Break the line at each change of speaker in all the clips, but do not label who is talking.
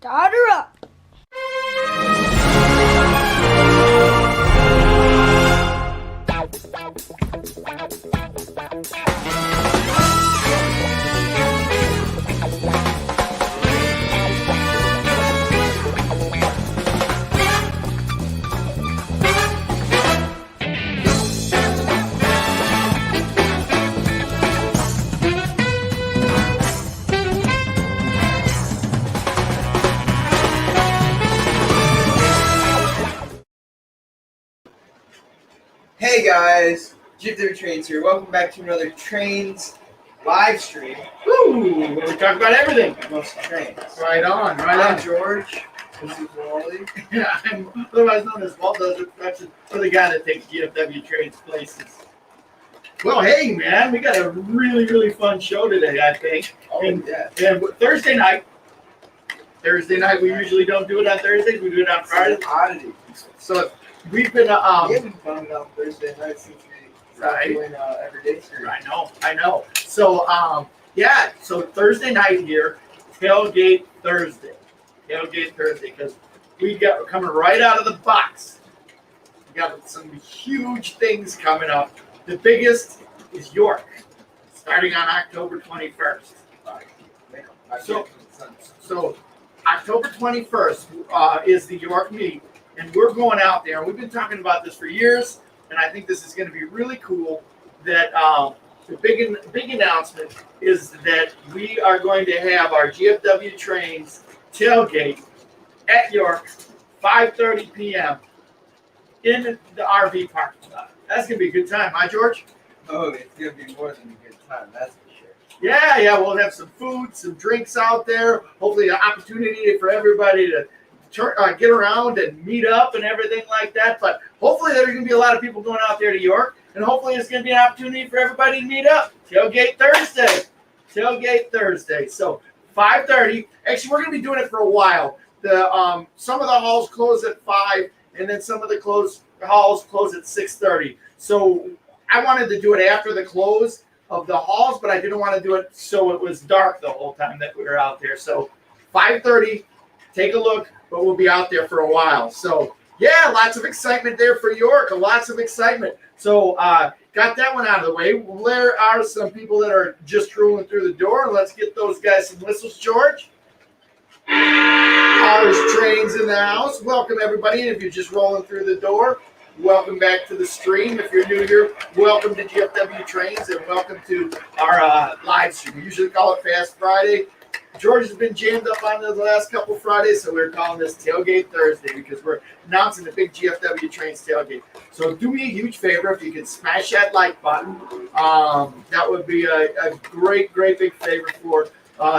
Start her up.
Hey guys, GFW Trains here. Welcome back to another Trains live stream.
Woo! Where we talk about everything.
Most trains.
Right on, right
I'm
on.
George. This is Wally.
Yeah, I'm otherwise known as Walt does it. That's for the guy that takes GFW Trains places. Well, hey man, we got a really fun show today, I think.
Oh
and,
yeah.
and Thursday night, we usually don't do it on Thursdays. We do it on Friday.
It's an oddity.
So we've been
We haven't done it on Thursday night since we started
Right.
doing everyday stream.
I know. So yeah, so Thursday night here, Tailgate Thursday, because we're coming right out of the box. We got some huge things coming up. The biggest is York, starting on October 21st. So October 21st is the York meet, and we're going out there. And we've been talking about this for years, and I think this is going to be really cool. That the big announcement is that we are going to have our GFW Trains tailgate at York, 5:30 p.m. in the RV parking lot. That's going to be a good time, huh, George?
Oh, it's gonna be more than a good time. That's for sure.
Yeah, we'll have some food, some drinks out there. Hopefully, an opportunity for everybody to get around and meet up and everything like that. But hopefully, there's going to be a lot of people going out there to York, and hopefully, it's going to be an opportunity for everybody to meet up. Tailgate Thursday. So 5:30. Actually, we're going to be doing it for a while. The some of the halls close at 5, and then some of the halls close at 6:30. So I wanted to do it after the close of the halls, but I didn't want to do it so it was dark the whole time that we were out there. So 5:30, take a look, but we'll be out there for a while. So yeah, lots of excitement there for York, lots of excitement. So got that one out of the way. Well, there are some people that are just rolling through the door. Let's get those guys some whistles, George. Ours Trains in the house. Welcome everybody. And if you're just rolling through the door, welcome back to the stream. If you're new here, welcome to GFW Trains and welcome to our live stream. We usually call it Fast Friday. George has been jammed up on the last couple Fridays, so we're calling this Tailgate Thursday because we're announcing the big GFW Trains tailgate. So do me a huge favor if you can smash that like button. That would be a great big favor for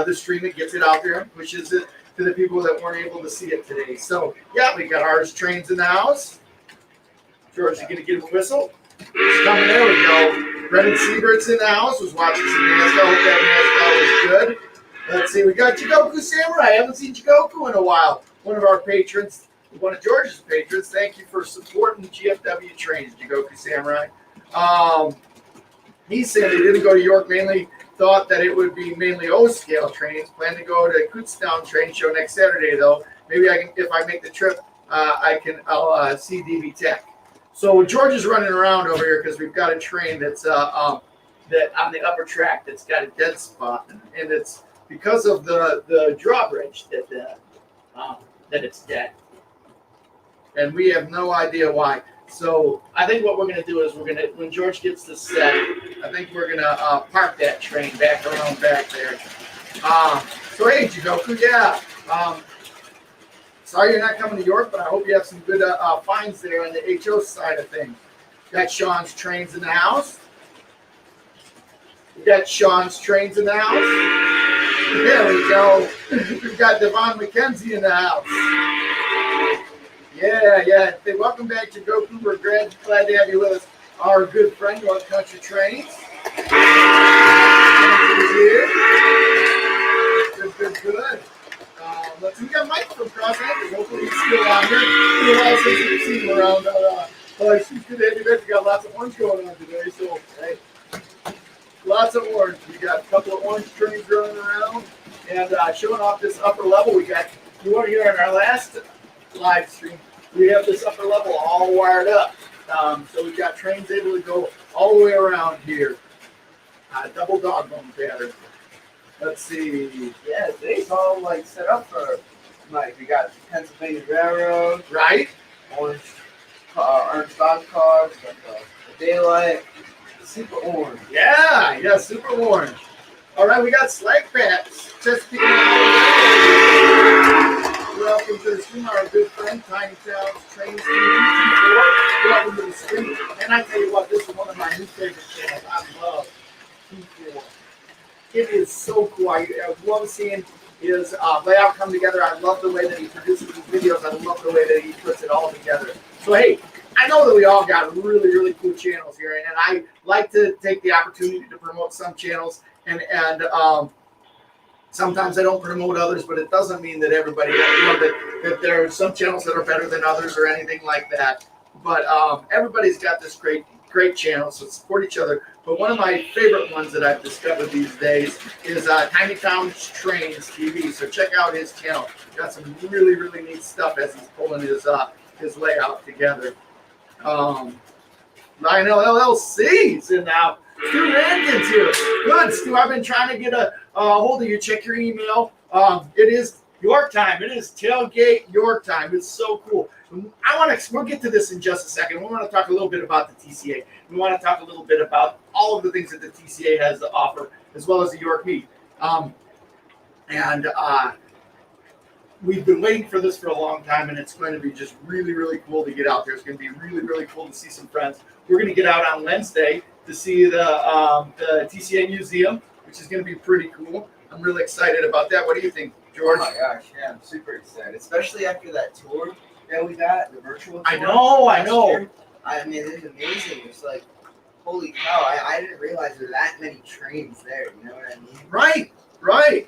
the stream that gets it out there, which is it to the people that weren't able to see it today. So yeah, we got ours Trains in the house. George is going to give him a whistle. It's coming. There we go. Brendan Siebert's in the house. Was watching some NASCAR. Hope that NASCAR was good. Let's see. We got Jigoku Samurai. I haven't seen Jigoku in a while. One of our patrons, one of George's patrons. Thank you for supporting GFW Trains, Jigoku Samurai. He said he didn't go to York mainly. Thought that it would be mainly O-scale trains. Plan to go to Kutztown train show next Saturday though. Maybe I can, if I make the trip, I'll see DB Tech. So George is running around over here because we've got a train that's that on the upper track that's got a dead spot, and it's because of the drawbridge that it's dead, and we have no idea why. So I think what we're going to do is when George gets this set, I think we're going to park that train back around back there. So hey, Jigoku, yeah. Sorry you're not coming to York, but I hope you have some good finds there on the HO side of things. Got Sean's Trains in the house. We got Sean's Trains in the house. There we go. We've got Devon McKenzie in the house. Yeah. Hey, welcome back to Goku. We're glad to have you with us. Our good friend, North Country Trains. Good. We got Mike from Cross Anchors. Hopefully he's still on here. It's been a while since we've seen him around. She's good to have you guys. We got lots of orange going on today. So, hey, lots of orange. We got a couple of orange trains running around. And showing off this upper level, we got you were here in our last live stream. We have this upper level all wired up. So we've got trains able to go all the way around here. Double dog bone pattern. Let's see.
Yeah, they all like set up for like we got Pennsylvania Railroad,
Right?
orange dog cars, got the daylight, super orange.
Yeah, super orange. All right, we got slag packs. Just welcome to the stream, our good friend Tiny Towns Trains TCA York. Welcome to the stream. And I tell you what, this is one of my new favorite channels. I love T4. It is so cool. I love seeing his layout come together. I love the way that he produces his videos. I love the way that he puts it all together. So hey, I know that we all got really, really cool channels here, and I like to take the opportunity to promote some channels, and sometimes I don't promote others, but it doesn't mean that everybody, that there are some channels that are better than others or anything like that. But everybody's got this great channel, so support each other. But one of my favorite ones that I've discovered these days is Tiny Towns Trains TV. So check out his channel. Got some really, really neat stuff as he's pulling his layout together. Lionel LLC's in now. Stu Rankin's here. Good, Stu. I've been trying to get a hold of you. Check your email. It is York time. It is Tailgate York time. It's so cool. We'll get to this in just a second. We want to talk a little bit about the TCA. We want to talk a little bit about all of the things that the TCA has to offer, as well as the York meet. We've been waiting for this for a long time, and it's going to be just really, really cool to get out there. It's going to be really, really cool to see some friends. We're going to get out on Wednesday to see the TCA Museum, which is going to be pretty cool. I'm really excited about that. What do you think, George?
Oh my gosh, yeah, I'm super excited, especially after that tour that we got, the virtual tour.
I know.
Year. I mean, it's amazing. It's like, holy cow, I didn't realize there were that many trains there, you know what I mean?
Right.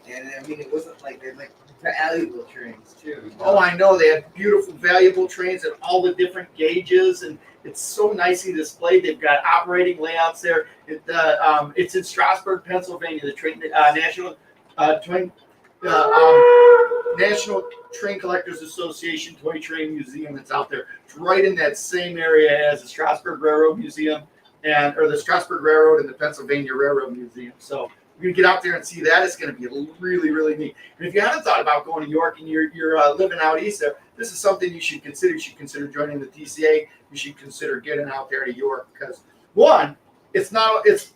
And I mean, it wasn't like they're like valuable trains too. You know?
Oh, I know. They have beautiful, valuable trains at all the different gauges, and it's so nicely displayed. They've got operating layouts there. It's in Strasburg, Pennsylvania, the National Train Collectors Association Toy Train Museum that's out there. It's right in that same area as the Strasburg Railroad Museum or the Strasburg Railroad and the Pennsylvania Railroad Museum. So you're going to get out there and see that. It's going to be really, really neat. And if you haven't thought about going to York and you're living out east there, this is something you should consider. You should consider joining the TCA. You should consider getting out there to York because, one, it's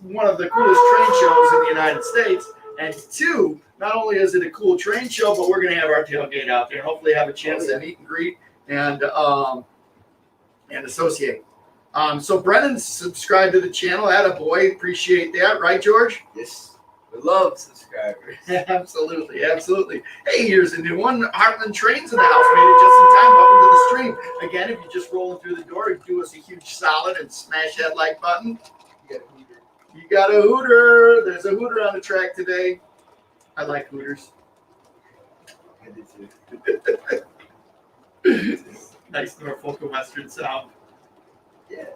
one of the coolest train shows in the United States. And two, not only is it a cool train show, but we're going to have our tailgate out there and hopefully have a chance to meet and greet and associate. So Brennan subscribed to the channel. Attaboy. Appreciate that. Right, George?
Yes. We love subscribers.
Absolutely. Hey, here's a new one. Heartland Trains in the house. Made it just in time. Welcome to the stream. Again, if you're just rolling through the door, do us a huge solid and smash that like button. You got a hooter. There's a hooter on the track today. I like hooters.
I did too.
Nice Norfolk and Western sound.
Yeah.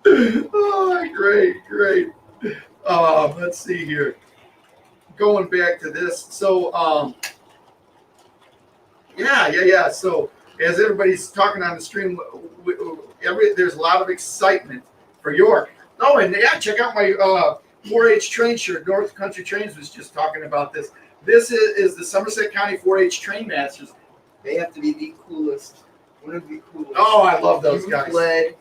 Oh, great. Let's see here. Going back to this. So, yeah. So, as everybody's talking on the stream, there's a lot of excitement for York. Oh, and yeah, check out my 4-H train shirt. North Country Trains was just talking about this. This is the Somerset County 4-H Train Masters.
They have to be the coolest. One of the coolest.
Oh, I love those guys.
Youth-led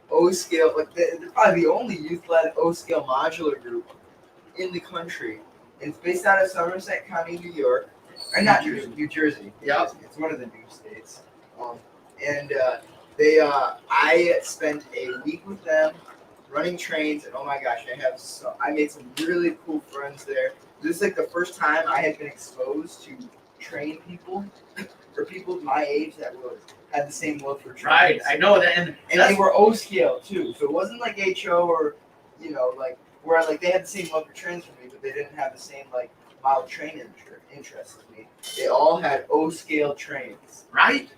O-scale, like they're probably the only youth-led O-scale modular group in the country. It's based out of Somerset County, New York, or not New Jersey.
Yeah,
it's one of the new states. I spent a week with them running trains, and oh my gosh, I made some really cool friends there. This is like the first time I had been exposed to train people, for people my age that had the same love for trains.
Right, I know that, and
they were O scale too, so it wasn't like HO or where like they had the same love for trains for me, but they didn't have the same like mild train interest as me. They all had O scale trains,
right?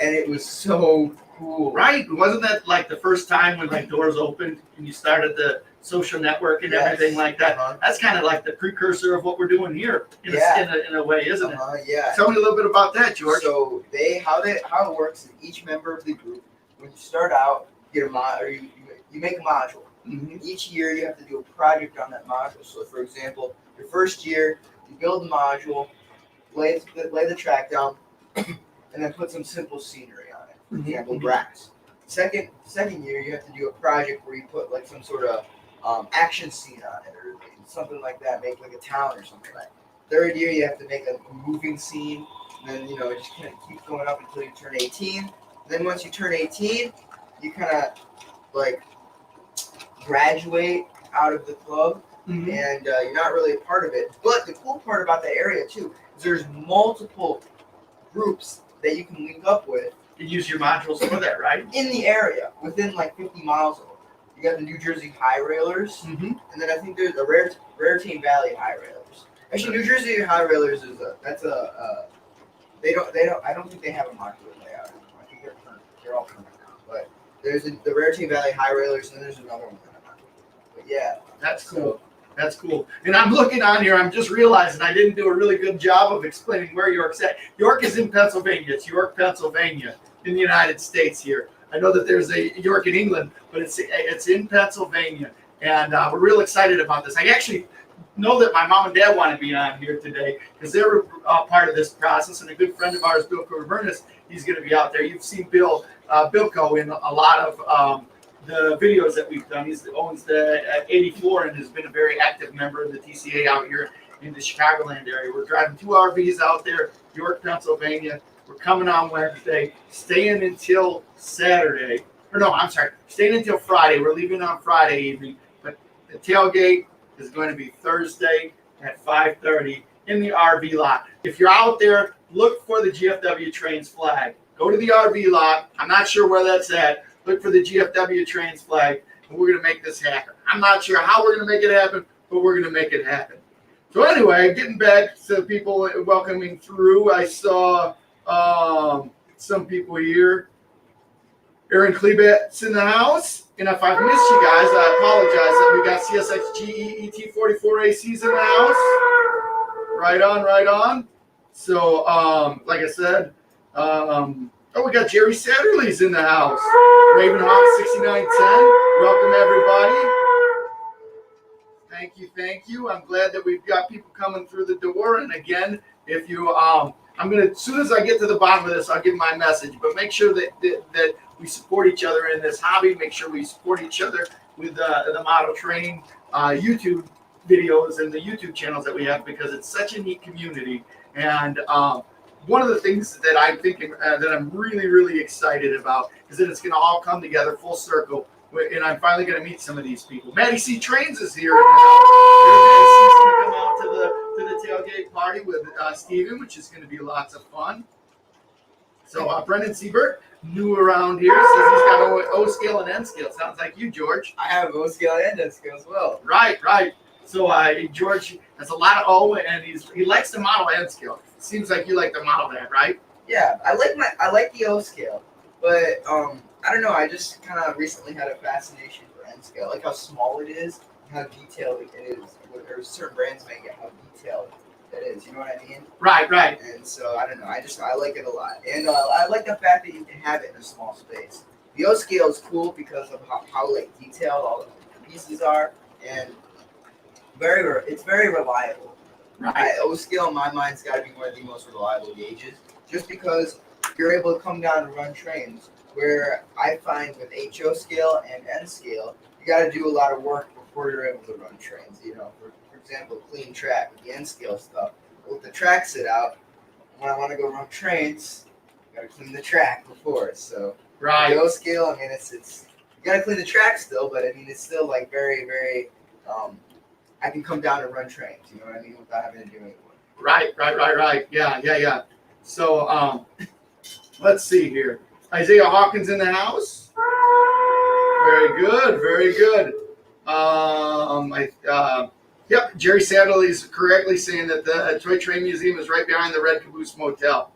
and it was so cool.
Right? Wasn't that like the first time when like doors opened and you started the social network and everything like that? That's kind of like the precursor of what we're doing here in a way, isn't it?
Yeah.
Tell me a little bit about that, George.
So how it works is each member of the group, when you start out, you make a module.
Mm-hmm.
Each year you have to do a project on that module. So for example, your first year you build a module, lay the track down, and then put some simple scenery on it. For example, grass. Second year you have to do a project where you put like some sort of action scene on it or something like that, make like a town or something like that. Third year you have to make a moving scene, and then it just kind of keeps going up until you turn 18. Then once you turn 18, you kind of like graduate out of the club, and you're not really a part of it. But the cool part about that area too is there's multiple groups that you can link up with.
You use your modules for that, right?
In the area, within like 50 miles of them. You got the New Jersey High Railers, and then I think there's the Raritan Valley High Railers. Actually, New Jersey High Railers is I don't think they have a modular layout anymore. I think they're all permanent now. But there's the Raritan Valley High Railers, and then there's another one that I'm not sure. But yeah,
that's cool. That's cool. And I'm looking on here, I'm just realizing I didn't do a really good job of explaining where York's at. York is in Pennsylvania. It's York, Pennsylvania in the United States here. I know that there's a York in England, but it's in Pennsylvania. And we're real excited about this. I actually know that my mom and dad want to be on here today because they were part of this process. And a good friend of ours, Bill Covernis, he's going to be out there. You've seen Bilko in a lot of the videos that we've done. He owns the 84 and has been a very active member of the TCA out here in the Chicagoland area. We're driving 2 RVs out there, York, Pennsylvania. We're coming on Wednesday, staying until Saturday. Staying until Friday. We're leaving on Friday evening. But the tailgate is going to be Thursday at 5:30 in the RV lot. If you're out there, look for the GFW Trains flag. Go to the RV lot. I'm not sure where that's at. Look for the GFW Trains flag, and we're going to make this happen. I'm not sure how we're going to make it happen, but we're going to make it happen. So anyway, getting back to people welcoming through, I saw some people here. Aaron Klebat's in the house, and if I've missed you guys, I apologize. We got CSX GEET44AC's in the house. Right on. So, like I said, we got Jerry Satterley's in the house. Ravenhawk 6910. Welcome, everybody. Thank you. I'm glad that we've got people coming through the door. And again, if you, as soon as I get to the bottom of this, I'll give my message. But make sure that we support each other in this hobby. Make sure we support each other with the model training YouTube videos and the YouTube channels that we have, because it's such a neat community. And one of the things that I'm thinking that I'm really, really excited about is that it's going to all come together full circle, and I'm finally going to meet some of these people. Maddie C. Trains is here. Maddie C's going to come out to the tailgate party with Steven, which is going to be lots of fun. So Brendan Siebert, new around here, says he's got O scale and N scale. Sounds like you, George.
I have O scale and N scale as well.
Right. So George has a lot of O, and he likes the model N scale. Seems like you like the model that, right?
Yeah, I like the O scale, but I don't know. I just kind of recently had a fascination for N scale, like how small it is, how detailed it is. Or certain brands make it how detailed it is. You know what I mean?
Right.
And so I don't know. I like it a lot, and I like the fact that you can have it in a small space. The O scale is cool because of how like detailed all the pieces are, and it's very reliable. Right. O scale, in my mind, has got to be one of the most reliable gauges, just because you're able to come down and run trains. Where I find with HO scale and N scale, you got to do a lot of work before you're able to run trains. For example, clean track with the N scale stuff. With the track sit out, when I want to go run trains, you got to clean the track before. So
right.
The O scale, I mean, it's you got to clean the track still, but I mean, it's still like very, very. I can come down and run trains, you know what I mean, without having to do anything. Right.
Yeah. So, let's see here. Isaiah Hawkins in the house. Very good. Yep, Jerry Satterley is correctly saying that the Toy Train Museum is right behind the Red Caboose Motel.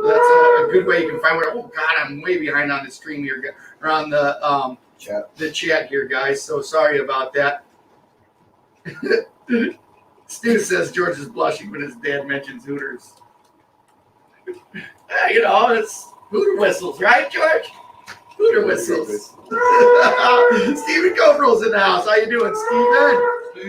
That's a good way you can find where. Oh God, I'm way behind on the stream here, or on the chat here, guys. So sorry about that. Stu says George is blushing when his dad mentions Hooters. You know, it's Hooter whistles, right, George? Hooter whistles. Stephen Coverall's in the house. How you doing, Stephen?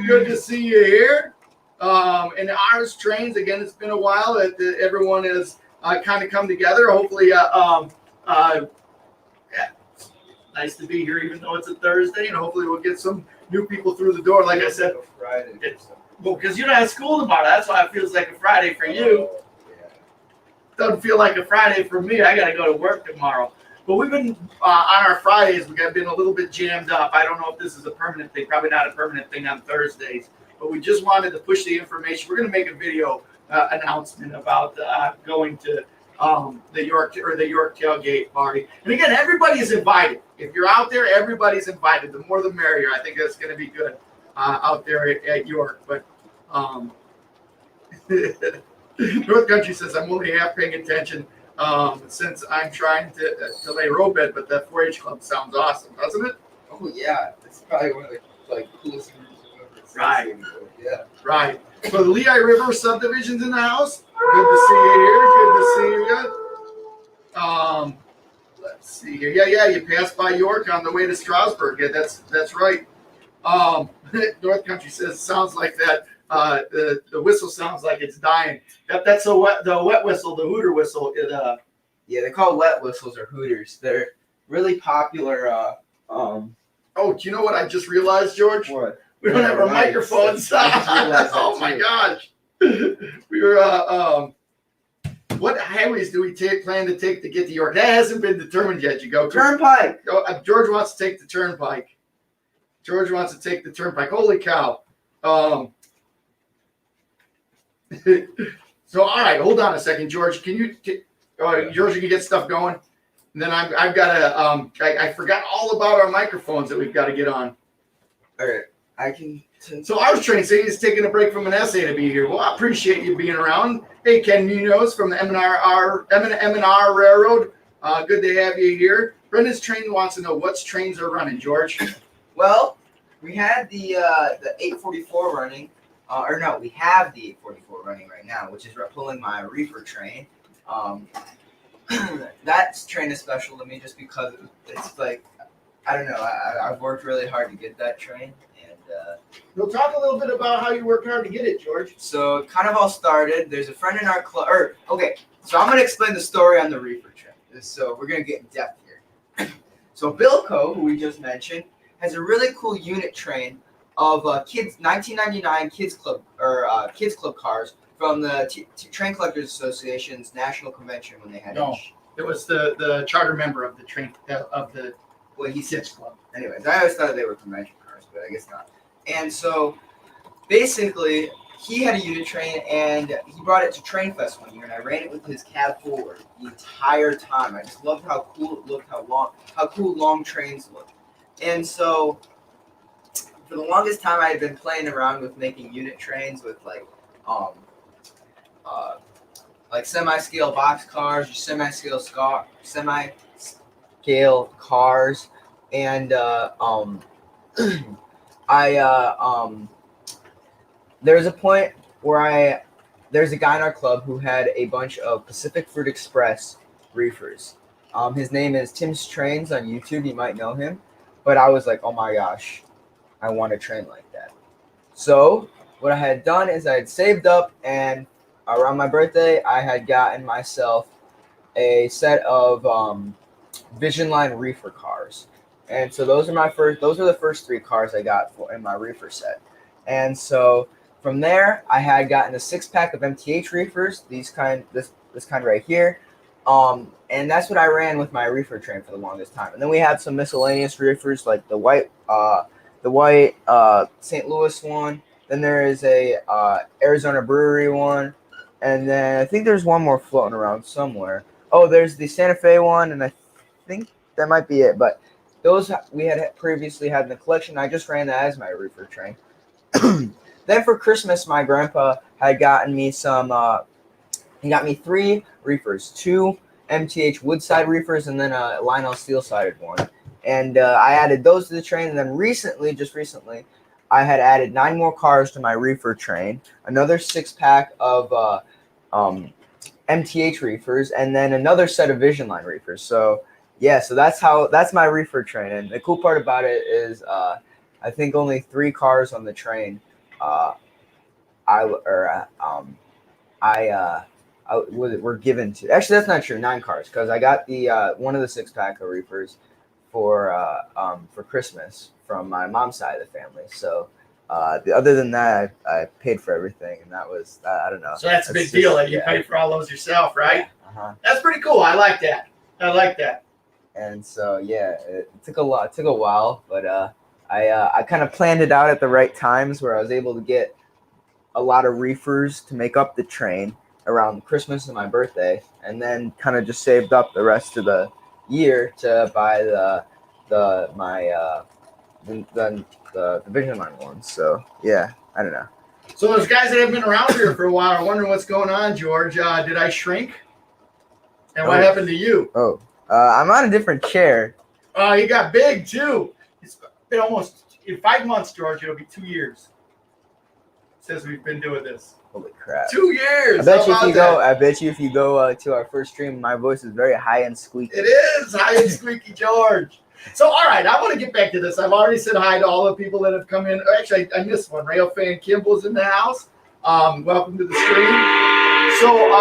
Good to see you here. And ours trains again. It's been a while that everyone has kind of come together. Hopefully, yeah, nice to be here, even though it's a Thursday, and hopefully we'll get some new people through the door. Like I said,
Friday.
Well, because you don't have school tomorrow. That's why it feels like a Friday for you. Doesn't feel like a Friday for me. I got to go to work tomorrow. But we've been on our Fridays. We've been a little bit jammed up. I don't know if this is a permanent thing. Probably not a permanent thing on Thursdays. But we just wanted to push the information. We're going to make a video announcement about going to the York Tailgate party. And again, everybody is invited. If you're out there, everybody's invited. The more the merrier. I think that's going to be good out there at York. But North Country says I'm only half paying attention since I'm trying to lay row bed. But that 4-H club sounds awesome, doesn't it?
Oh yeah, it's probably one of the coolest groups I've ever seen.
Right.
Yeah.
Right. So the Lehigh River subdivision's in the house. Good to see you here. Good to see you. Let's see here. Yeah. You passed by York on the way to Strasburg. Yeah, that's right. North Country says sounds like that. The whistle sounds like it's dying. That's the wet whistle, the Hooter whistle.
Yeah, they call wet whistles or Hooters. They're really popular.
Oh, do you know what I just realized, George?
What?
We don't have our microphones. Oh my gosh. We were what highways do we plan to take to get to York? That hasn't been determined yet. You go
Turnpike.
George wants to take the turnpike. Holy cow. So all right, hold on a second, George. Can you George, you can get stuff going? And then I've got to I forgot all about our microphones that we've got to get on.
All right. I can.
So I was trained saying he's taking a break from an essay to be here. Well, I appreciate you being around. Hey, Ken Munoz from the M&R Railroad. Good to have you here. Brendan's train wants to know what's trains are running, George.
Well, we had the 844 running, we have the 844 running right now, which is pulling my reefer train. That train is special to me just because it's like, I don't know, I've worked really hard to get that train.
We'll talk a little bit about how you worked hard to get it, George.
So it kind of all started. There's a friend in our club. So I'm going to explain the story on the reefer train. So we're going to get in depth here. So Bilko, who we just mentioned, has a really cool unit train of 1999 kids club cars from the Train Collectors Association's national convention when they had.
No, it was the charter member of the train of the
kids club. Anyways, I always thought they were convention cars, but I guess not. And so, basically, he had a unit train, and he brought it to Train Fest one year, and I ran it with his cab forward the entire time. I just loved how cool it looked, how cool long trains looked. And so, for the longest time, I had been playing around with making unit trains with like semi-scale box cars or semi-scale cars, and there's a point where there's a guy in our club who had a bunch of Pacific Fruit Express reefers. His name is Tim's Trains on YouTube. You might know him. But I was like, oh my gosh, I want a train like that. So what I had done is I had saved up, and around my birthday, I had gotten myself a set of Vision Line reefer cars. And so those are the first 3 cars I got in my reefer set. And so from there, I had gotten a 6-pack of MTH reefers, this kind right here. And that's what I ran with my reefer train for the longest time. And then we had some miscellaneous reefers like the white St. Louis one. Then there is a Arizona Brewery one. And then I think there's one more floating around somewhere. Oh, there's the Santa Fe one, and I think that might be it. But those we had previously had in the collection. I just ran that as my reefer train. Then for Christmas, my grandpa had gotten me some He got me 3 reefers, 2 MTH Woodside reefers, and then a Lionel steel-sided one. And I added those to the train. And then just recently, I had added 9 more cars to my reefer train, another 6-pack of MTH reefers, and then another set of Vision Line reefers. So yeah, so that's my reefer train. And the cool part about it is I think only 3 cars on the train were given to. Actually, that's not true. 9 cars, because I got the one of the 6-pack of reefers for Christmas from my mom's side of the family. So other than that, I paid for everything, and that was I don't know.
So that's a big deal that you paid for all those yourself, right?
Yeah. Uh-huh.
That's pretty cool. I like that.
And so yeah, it took a while, but I kind of planned it out at the right times where I was able to get a lot of reefers to make up the train around Christmas and my birthday, and then kind of just saved up the rest of the year to buy the Vision Line ones. So yeah, I don't know.
So those guys that have been around here for a while are wondering what's going on, George. Did I shrink? And what happened to you?
I'm on a different chair.
Oh, you got big too. It's been almost in 5 months, George. It'll be 2 years since we've been doing this.
Holy crap!
2 years.
I bet you if you go to our first stream, my voice is very high and squeaky.
It is high and squeaky, George. So, all right, I want to get back to this. I've already said hi to all the people that have come in. Actually, I missed one. Rail fan Kimball's in the house. Welcome to the stream. So,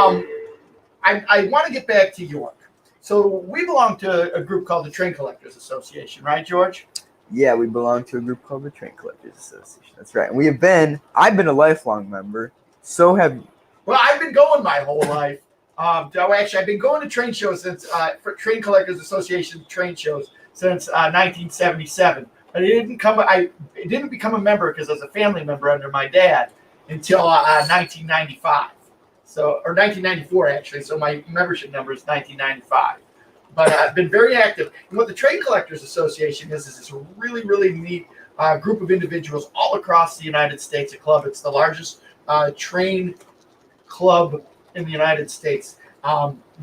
I want to get back to York. So, we belong to a group called the Train Collectors Association, right, George?
Yeah, we belong to a group called the Train Collectors Association. That's right. And I've been a lifelong member. So have you.
Well, I've been going my whole life. Actually, I've been going to train shows since for Train Collectors Association train shows since 1977. But I didn't become a member because I was a family member under my dad until 1995. Or 1994 actually. So my membership number is 1995. But I've been very active. And what the Train Collectors Association is this really, really neat group of individuals all across the United States. A club. It's the largest train club in the United States.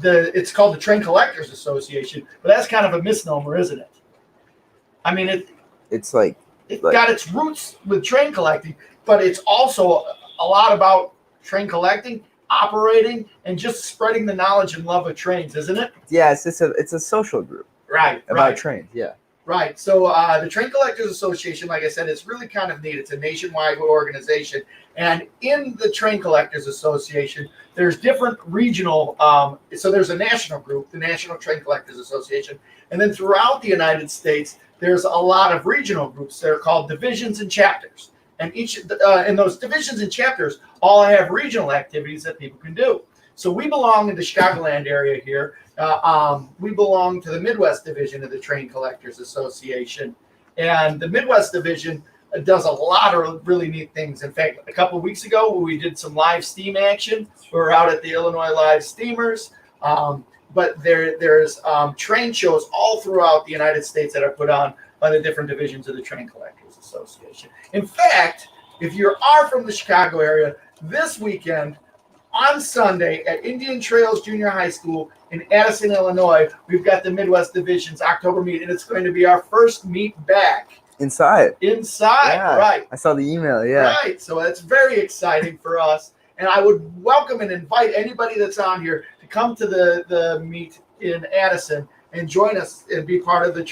It's called the Train Collectors Association, but that's kind of a misnomer, isn't it? I mean, it's got its roots with train collecting, but it's also a lot about train collecting, operating, and just spreading the knowledge and love of trains, isn't it?
Yeah, it's a social group.
Right.
About trains, yeah.
Right. So the Train Collectors Association, like I said, it's really kind of neat. It's a nationwide organization. And in the Train Collectors Association, there's different regional, so there's a national group, the National Train Collectors Association. And then throughout the United States, there's a lot of regional groups. They're called divisions and chapters. And and those divisions and chapters all have regional activities that people can do. So we belong in the Chicagoland area here. We belong to the Midwest Division of the Train Collectors Association. And the Midwest Division does a lot of really neat things. In fact, a couple of weeks ago, we did some live steam action. We were out at the Illinois Live Steamers. But there's train shows all throughout the United States that are put on by the different divisions of the Train Collectors Association. In fact, if you are from the Chicago area, this weekend, on Sunday at Indian Trails Junior High School in Addison, Illinois, we've got the Midwest Division's October meet, and it's going to be our first meet back.
Inside,
yeah, right.
I saw the email, yeah.
Right, so that's very exciting for us. And I would welcome and invite anybody that's on here to come to the meet in Addison and join us and be part of the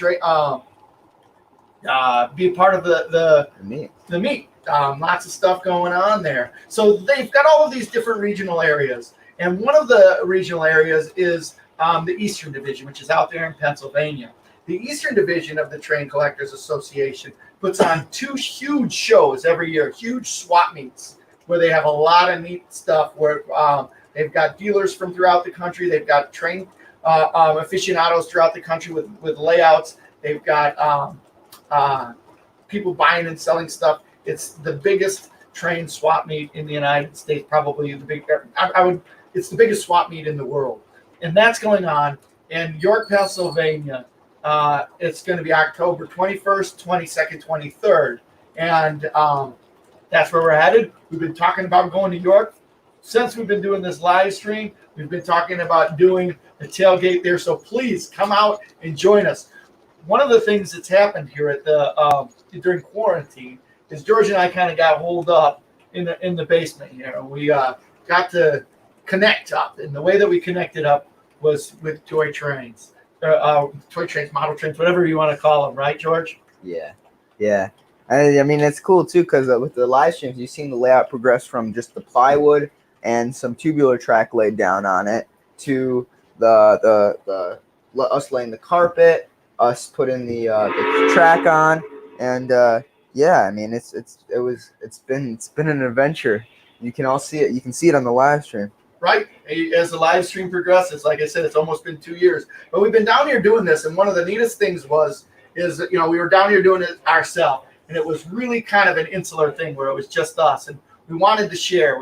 meet. Lots of stuff going on there. So they've got all of these different regional areas. And one of the regional areas is the Eastern Division, which is out there in Pennsylvania. The Eastern Division of the Train Collectors Association puts on 2 huge shows every year, huge swap meets, where they have a lot of neat stuff where they've got dealers from throughout the country. They've got train aficionados throughout the country with layouts. They've got people buying and selling stuff. It's the biggest train swap meet in the United States, probably it's the biggest swap meet in the world. And that's going on in York, Pennsylvania. It's going to be October 21st, 22nd, 23rd. And that's where we're headed. We've been talking about going to York since we've been doing this live stream, we've been talking about doing the tailgate there. So please come out and join us. One of the things that's happened here at the during quarantine is George and I kind of got holed up in the basement here. We got to connect up, and the way that we connected up was with toy trains, model trains, whatever you want to call them, right, George?
Yeah. I mean, it's cool too because with the live streams, you've seen the layout progress from just the plywood and some tubular track laid down on it to the us laying the carpet, us putting the track on, and yeah, I mean, it's been an adventure. You can all see it. You can see it on the live stream.
Right. As the live stream progresses, like I said, it's almost been 2 years, but we've been down here doing this, and one of the neatest things is we were down here doing it ourselves, and it was really kind of an insular thing where it was just us, and we wanted to share,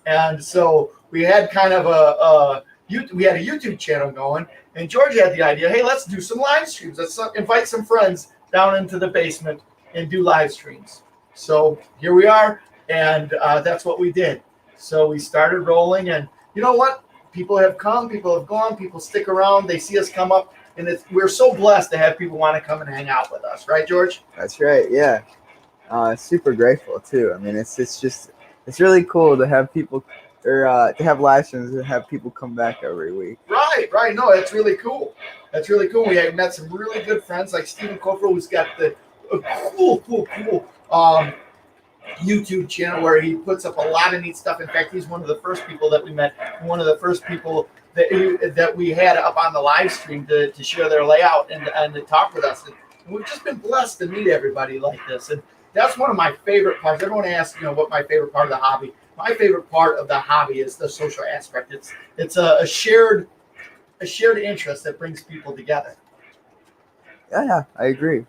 and so we had kind of we had a YouTube channel going, and George had the idea, hey, let's do some live streams. Let's invite some friends down into the basement and do live streams. So here we are, and that's what we did. So we started rolling, and you know what? People have come, people have gone, people stick around, they see us come up, and we're so blessed to have people want to come and hang out with us, right, George?
That's right, yeah. Super grateful too. I mean, it's really cool to have people, or to have live streams and have people come back every week.
Right. No, that's really cool. We have met some really good friends like Stephen Koffer, who's got the cool YouTube channel where he puts up a lot of neat stuff. In fact, he's one of the first people that we met, one of the first people that we had up on the live stream to share their layout and to talk with us. And we've just been blessed to meet everybody like this. And that's one of my favorite parts. Everyone asks, what my favorite part of the hobby. My favorite part of the hobby is the social aspect. It's a shared interest that brings people together.
Yeah, I agree.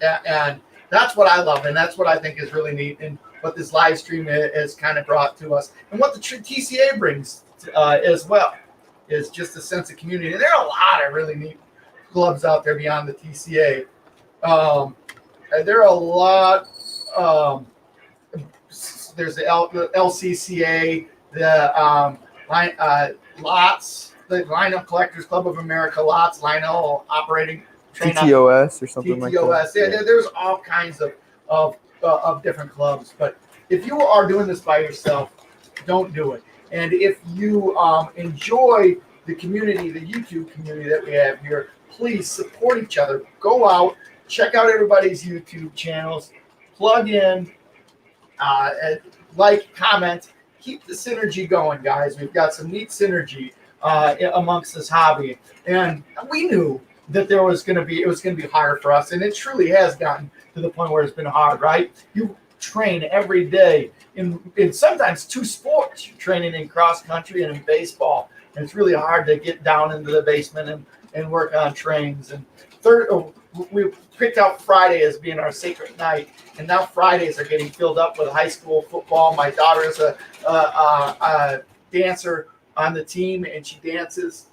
Yeah, and that's what I love, and that's what I think is really neat, and what this live stream has kind of brought to us, and what the TCA brings as well is just a sense of community. And there are a lot of really neat clubs out there beyond the TCA. There are a lot. There's the LCCA, the Lots, the Lionel Collectors Club of America, Lots, Lionel Operating.
TTOS or something like that.
TTOS. Yeah, there's all kinds of different clubs. But if you are doing this by yourself, don't do it. And if you enjoy the community, the YouTube community that we have here, please support each other. Go out, check out everybody's YouTube channels, plug in, like, comment, keep the synergy going, guys. We've got some neat synergy amongst this hobby, and we knew that it was going to be hard for us, and it truly has gotten to the point where it's been hard, right? You train every day in sometimes two sports. You're training in cross country and in baseball, and it's really hard to get down into the basement and work on trains. And we picked out Friday as being our sacred night, and now Fridays are getting filled up with high school football. My daughter is a dancer on the team, and she dances.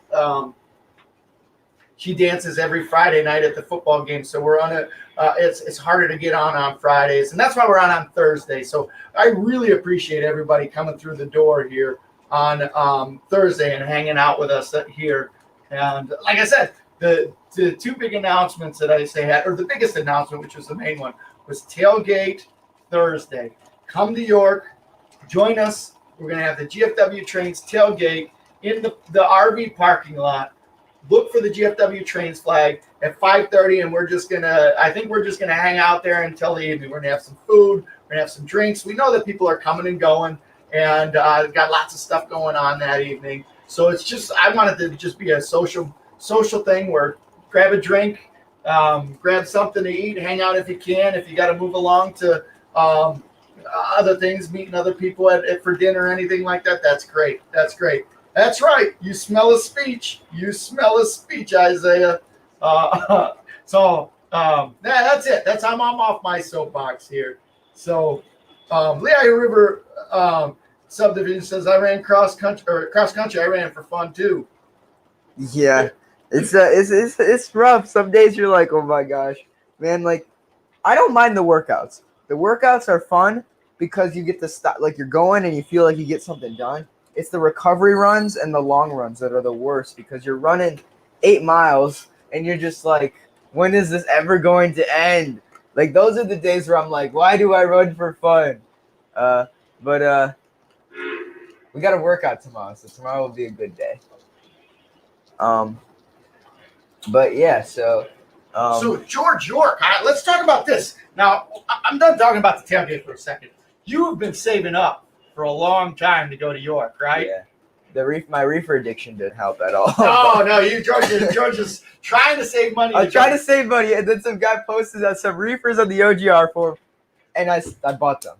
She dances every Friday night at the football game. So we're on it's harder to get on Fridays, and that's why we're on Thursday. So I really appreciate everybody coming through the door here on Thursday and hanging out with us here. And like I said, the two big announcements that I had, or the biggest announcement, which was the main one, was Tailgate Thursday. Come to York, join us. We're going to have the GFW Trains Tailgate in the RV parking lot. Look for the GFW Trains flag at 5:30, and I think we're just gonna hang out there until the evening. We're gonna have some food, we're gonna have some drinks. We know that people are coming and going, and got lots of stuff going on that evening. So it's just, I wanted to just be a social thing where grab a drink, grab something to eat, hang out if you can. If you got to move along to other things, meeting other people for dinner or anything like that, that's great. That's right. You smell a speech, Isaiah. That's it. I'm off my soapbox here. So, Lehigh River subdivision says I ran cross country. I ran for fun too.
Yeah, it's rough. Some days you're like, oh my gosh, man. Like, I don't mind the workouts. The workouts are fun, because you get to stop, like you're going and you feel like you get something done. It's the recovery runs and the long runs that are the worst because you're running 8 miles and you're just like, when is this ever going to end? Like those are the days where I'm like, why do I run for fun? But we got to work out tomorrow, so tomorrow will be a good day. But yeah, so
George York, all right, let's talk about this. Now, I'm done talking about the tailgate for a second. You have been saving up for a long time to go to York, right?
Yeah. My reefer addiction didn't help at all.
No, George is trying to save money.
I was trying to save money, and then some guy posted that some reefers on the OGR form, and I bought them.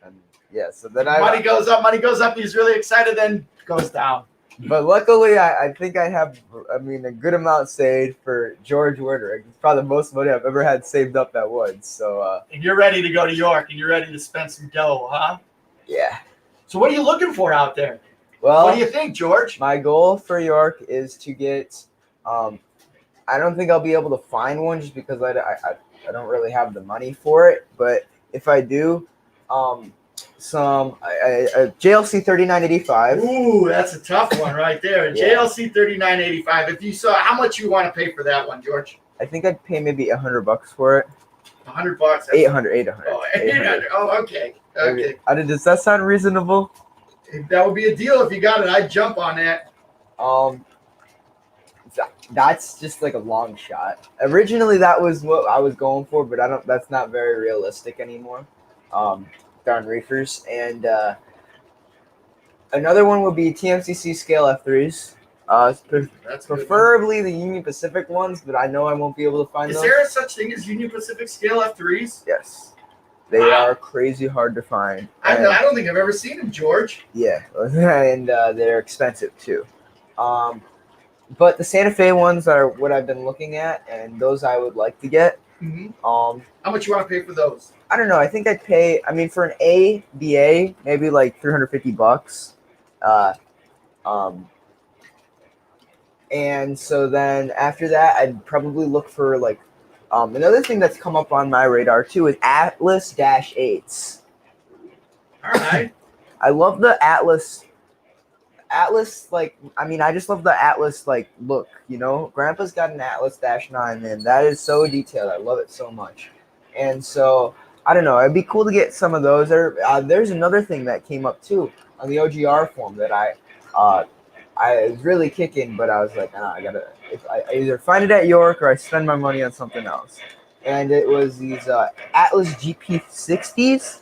And yeah, so then
money goes up. He's really excited, then goes down.
But luckily, I think I have, a good amount saved for George Werder. It's probably the most money I've ever had saved up at once. So.
And you're ready to go to York, and you're ready to spend some dough, huh?
Yeah.
So what are you looking for out there?
Well,
what do you think, George?
My goal for York is to get. I don't think I'll be able to find one just because I don't really have the money for it. But if I do, some a JLC 3985.
Ooh, that's a tough one right there.
Yeah.
JLC 3985. If you saw, how much you want to pay for that one, George?
I think I'd pay maybe $100 for it.
$100.
800.
Oh, 800. Oh, okay. Okay.
Does that sound reasonable?
That would be a deal if you got it. I'd jump on that.
That's just like a long shot. Originally, that was what I was going for, but that's not very realistic anymore. Darn reefers. And another one would be TMCC scale F3s. That's preferably the Union Pacific ones, but I know I won't be able to find those.
Is there such thing as Union Pacific scale F3s?
Yes. They are crazy hard to find.
I don't think I've ever seen them, George.
Yeah, and they're expensive too. But the Santa Fe ones are what I've been looking at, and those I would like to get.
Mm-hmm. How much you want to pay for those?
I don't know. I think I'd pay. For an ABA, maybe like $350. And so then after that, I'd probably look for like. Another thing that's come up on my radar too is Atlas -8s.
All right.
I love the Atlas. I just love the Atlas look. Grandpa's got an Atlas -9, man. That is so detailed. I love it so much. And so I don't know. It'd be cool to get some of those. There's another thing that came up too on the OGR form that I was really kicking, but I was like, I either find it at York or I spend my money on something else. And it was these Atlas GP60s,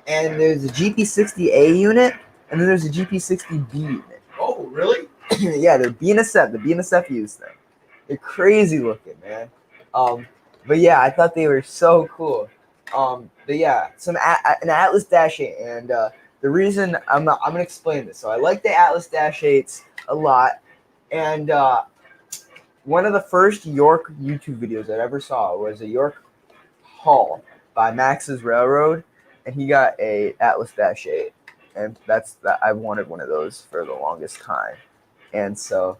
and there's a GP60A unit, and then there's a GP60B unit.
Oh, really?
Yeah, they're BNSF, the BNSF use them. They're crazy looking, man. But yeah, I thought they were so cool. But yeah, an Atlas -8, and the reason I'm gonna explain this. So I like the Atlas -8s a lot, and one of the first York YouTube videos I ever saw was a York haul by Max's Railroad, and he got a Atlas -8, and I wanted one of those for the longest time, and so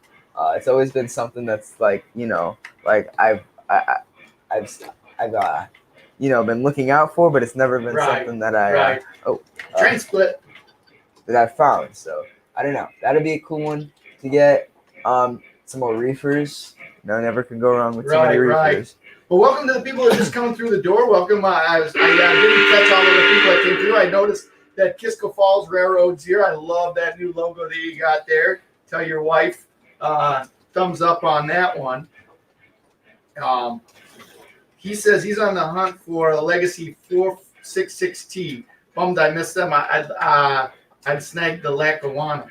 it's always been something that's like I've been looking out for, but it's never been something that I
train split
that I found. So I don't know. That'd be a cool one to get. Some more reefers. Never can go wrong with too many reefers.
Right. Well, welcome to the people that are just coming through the door. Welcome. I didn't catch all of the people that came through. I noticed that Kisco Falls Railroad's here. I love that new logo that you got there. Tell your wife thumbs up on that one. He says he's on the hunt for a Legacy 466T. Bummed I missed them. I'd snagged the Lackawanna.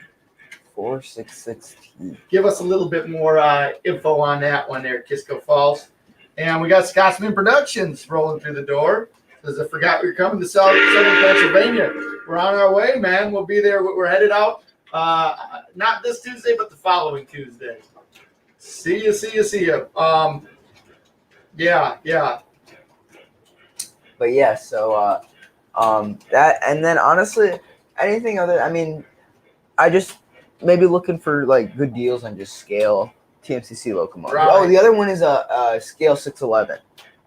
466T.
Give us a little bit more info on that one there, Kisco Falls. And we got Scotsman Productions rolling through the door. Says, I forgot we were coming to Southern Pennsylvania. We're on our way, man. We'll be there. We're headed out. Not this Tuesday, but the following Tuesday. See you. Yeah.
But yeah, so that, and then honestly, anything other. I just maybe looking for good deals on just scale TMCC locomotives.
Right.
Oh, the other one is a scale 611.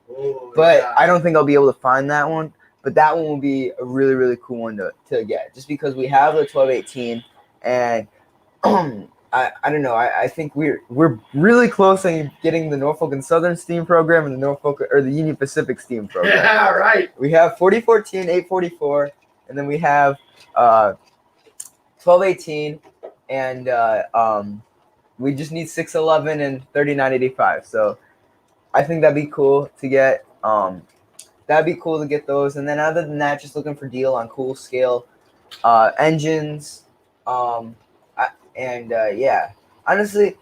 Oh,
but
yeah.
I don't think I'll be able to find that one.
but that one will be a really, really cool one to get, just because we have the 1218, and I don't know. I think we're really close on getting the Norfolk and Southern Steam program and the Norfolk or the Union Pacific Steam program.
Yeah, right.
We have 4014, 844, and then we have 1218, and we just need 611 and 3985. So I think that'd be cool to get. That'd be cool to get those. And then other than that, just looking for deal on cool scale engines. Yeah, honestly,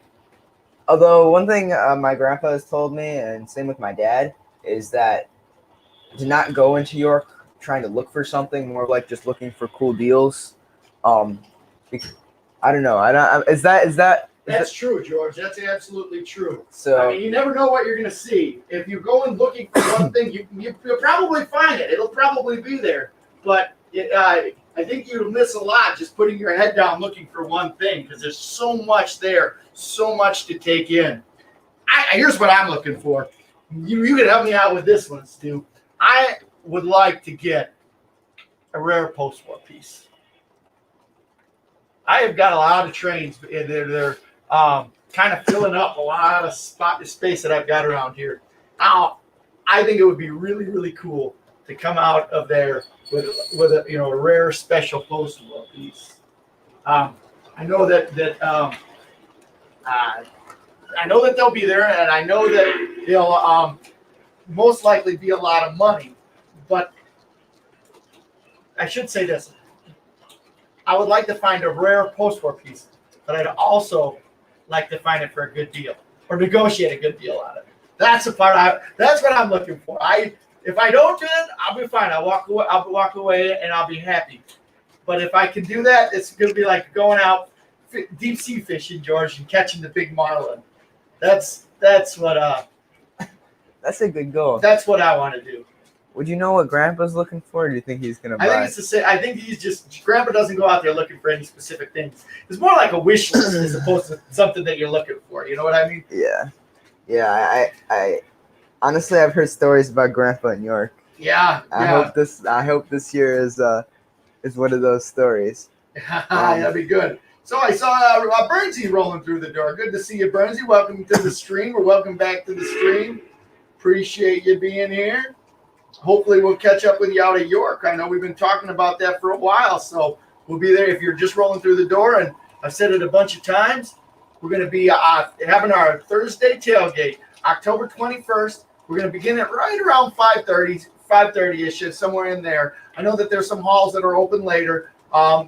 although one thing my grandpa has told me, and same with my dad, is that to not go into York trying to look for something, more like just looking for cool deals. I don't know. Is that
That's true, George. That's absolutely true.
So
I mean, you never know what you're going to see. If you go in looking for one thing, you'll probably find it. It'll probably be there. But I think you'll miss a lot just putting your head down looking for one thing, because there's so much there, so much to take in. Here's what I'm looking for. You can help me out with this one, Stu. I would like to get a rare post-war piece. I have got a lot of trains. They're kind of filling up a lot of space that I've got around here. Now, I think it would be really, really cool to come out of there with a rare special post-war piece. I know that they'll be there, and I know that they'll most likely be a lot of money. But I should say this. I would like to find a rare post-war piece, but I'd also like to find it for a good deal or negotiate a good deal on it. That's the part. That's what I'm looking for. If I don't do it, I'll be fine. I'll walk away and I'll be happy. But if I can do that, it's going to be like going out deep sea fishing, George, and catching the big marlin. That's what.
That's a good goal.
That's what I want to do.
Would you know what Grandpa's looking for? Or do you think he's gonna buy?
I think it's the same. I think he's just Grandpa doesn't go out there looking for any specific things. It's more like a wish list as opposed to something that you're looking for. You know what I mean?
Yeah. I honestly, I've heard stories about Grandpa in York.
Yeah.
I hope this year is one of those stories.
That'd be good. So I saw Bernsey rolling through the door. Good to see you, Bernsey. Welcome to the stream, or welcome back to the stream. Appreciate you being here. Hopefully we'll catch up with you out at York. I know we've been talking about that for a while, so we'll be there if you're just rolling through the door. And I've said it a bunch of times. We're going to be having our Thursday tailgate, October 21st. We're going to begin at right around 5:30-ish, somewhere in there. I know that there's some halls that are open later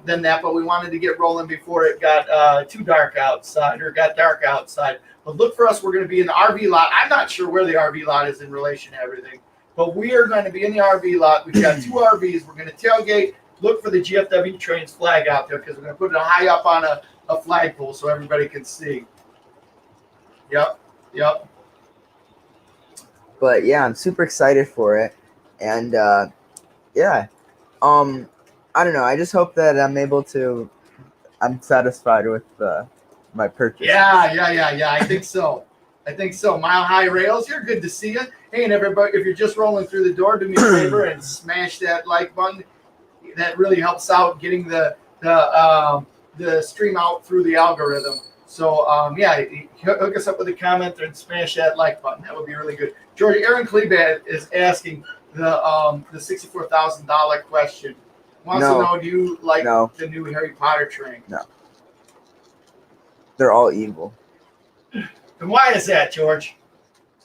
than that, but we wanted to get rolling before it got too dark outside or got dark outside. But look for us. We're going to be in the RV lot. I'm not sure where the RV lot is in relation to everything. But we are going to be in the RV lot. We've got 2 RVs. We're going to tailgate. Look for the GFW Trains flag out there, because we're going to put it high up on a flagpole so everybody can see. Yep.
But yeah, I'm super excited for it, and I don't know. I just hope that I'm satisfied with my purchase.
Yeah. I think so. Mile High Rails, you're good to see you. Hey, and everybody, if you're just rolling through the door, do me a favor and smash that like button. That really helps out getting the stream out through the algorithm. So, hook us up with a comment and smash that like button. That would be really good. George, Aaron Klebat is asking the $64,000 question. Wants to know, do you like the new Harry Potter train?
No. They're all evil.
And why is that, George?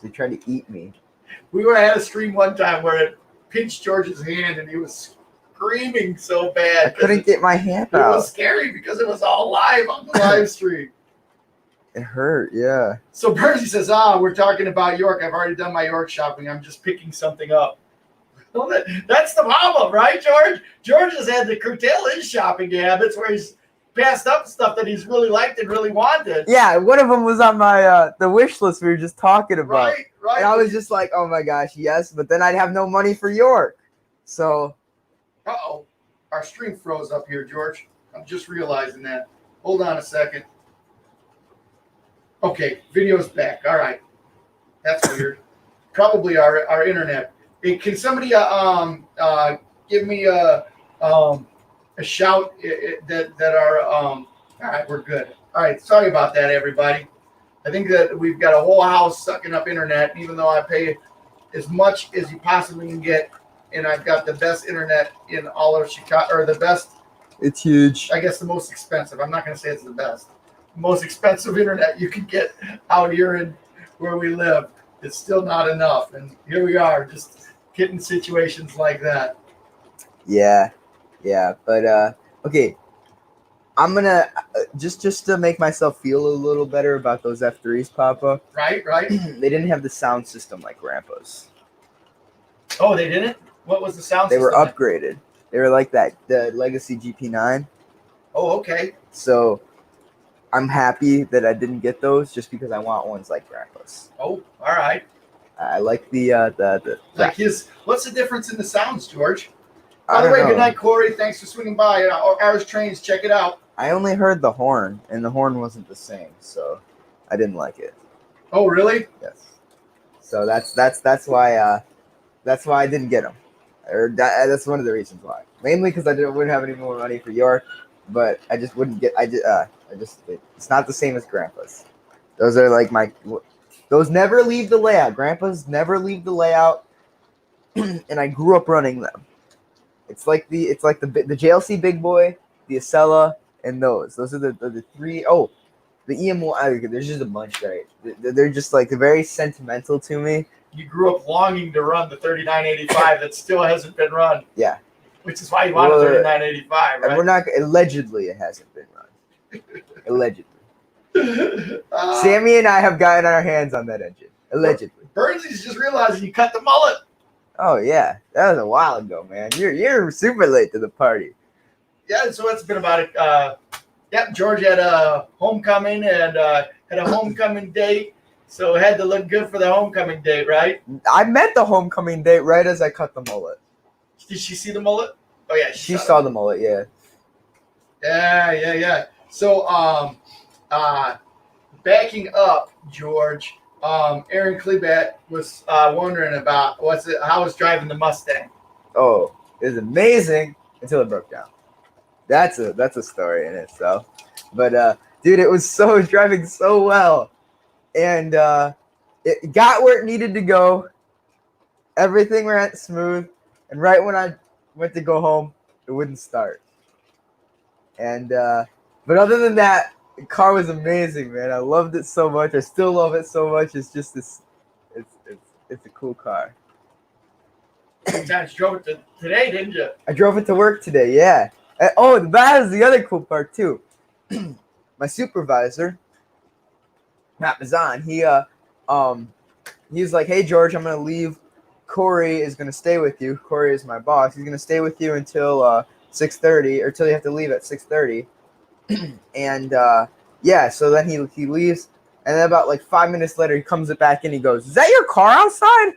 They try to eat me.
We were at a stream one time where it pinched George's hand and he was screaming so bad.
I couldn't get my hand out.
It was scary because it was all live on the live stream.
It hurt, yeah.
So Percy says, we're talking about York. I've already done my York shopping. I'm just picking something up. Well, that's the problem, right, George? George has had to curtail his shopping habits where he's passed up stuff that he's really liked and really wanted.
Yeah, one of them was on my the wish list we were just talking about.
Right.
And I was just like, oh my gosh, yes, but then I'd have no money for York. So.
Uh-oh. Our stream froze up here, George. I'm just realizing that. Hold on a second. Okay, video's back. All right. That's weird. Probably our internet. Hey, can somebody give me a shout that are all right, we're good. All right, sorry about that, everybody. I think that we've got a whole house sucking up internet, even though I pay as much as you possibly can get, and I've got the best internet in all of Chicago, or the best.
It's huge.
I guess the most expensive. I'm not going to say it's the best. The most expensive internet you can get out here in where we live. It's still not enough, and here we are, just getting situations like that.
Yeah, but okay. I'm gonna just to make myself feel a little better about those F3s, Papa.
Right.
They didn't have the sound system like Grandpa's.
Oh, they didn't? What was the sound
They
system?
were upgraded. They were like the Legacy GP9.
Oh, okay.
So I'm happy that I didn't get those just because I want ones like Grandpa's.
Oh, all right.
I like the
Like his. What's the difference in the sounds, George?
I
By the
don't
way,
know.
good night, Corey. Thanks for swinging by. Ours Trains, check it out.
I only heard the horn, and the horn wasn't the same, so I didn't like it.
Oh, really?
Yes. So that's why I didn't get them. Or that's one of the reasons why. Mainly because I wouldn't have any more money for York, but I just wouldn't get. It's not the same as Grandpa's. Those are like those never leave the layout. Grandpa's never leave the layout, and I grew up running them. It's like the JLC Big Boy, the Acela, and those. Those are the three. Oh, the EM1. There's just a bunch, right? They're just like very sentimental to me.
You grew up longing to run the 3985 that still hasn't been run.
Yeah.
Which is why you want a 3985,
And
right?
we're not. Allegedly, it hasn't been run. Allegedly. Sammy and I have gotten our hands on that engine. Allegedly.
Burnsy's just realizing you cut the mullet.
Oh yeah, that was a while ago, man. You're super late to the party.
Yeah, so it's been about it. Yep, George had a homecoming and had a homecoming date, so it had to look good for the homecoming date, right?
I met the homecoming date right as I cut the mullet.
Did she see the mullet? Oh yeah,
She saw the mullet. Yeah.
Yeah. So backing up, George. Aaron Klebat was wondering about how was driving the Mustang.
Oh, it was amazing until it broke down. That's a story in itself. But dude, it was driving so well, and it got where it needed to go. Everything ran smooth, and right when I went to go home, it wouldn't start. And but other than that, the car was amazing, man. I loved it so much. I still love it so much. It's just this. It's a cool car.
Sometimes you drove it today, didn't you?
I drove it to work today. Yeah. And, that is the other cool part too. My supervisor, Matt Mazan, he's like, "Hey George, I'm gonna leave. Corey is gonna stay with you. Corey is my boss. He's gonna stay with you until 6:30, or till you have to leave at 6:30." And yeah, so then he leaves, and then about like 5 minutes later, he comes back in. He goes, "Is that your car outside?"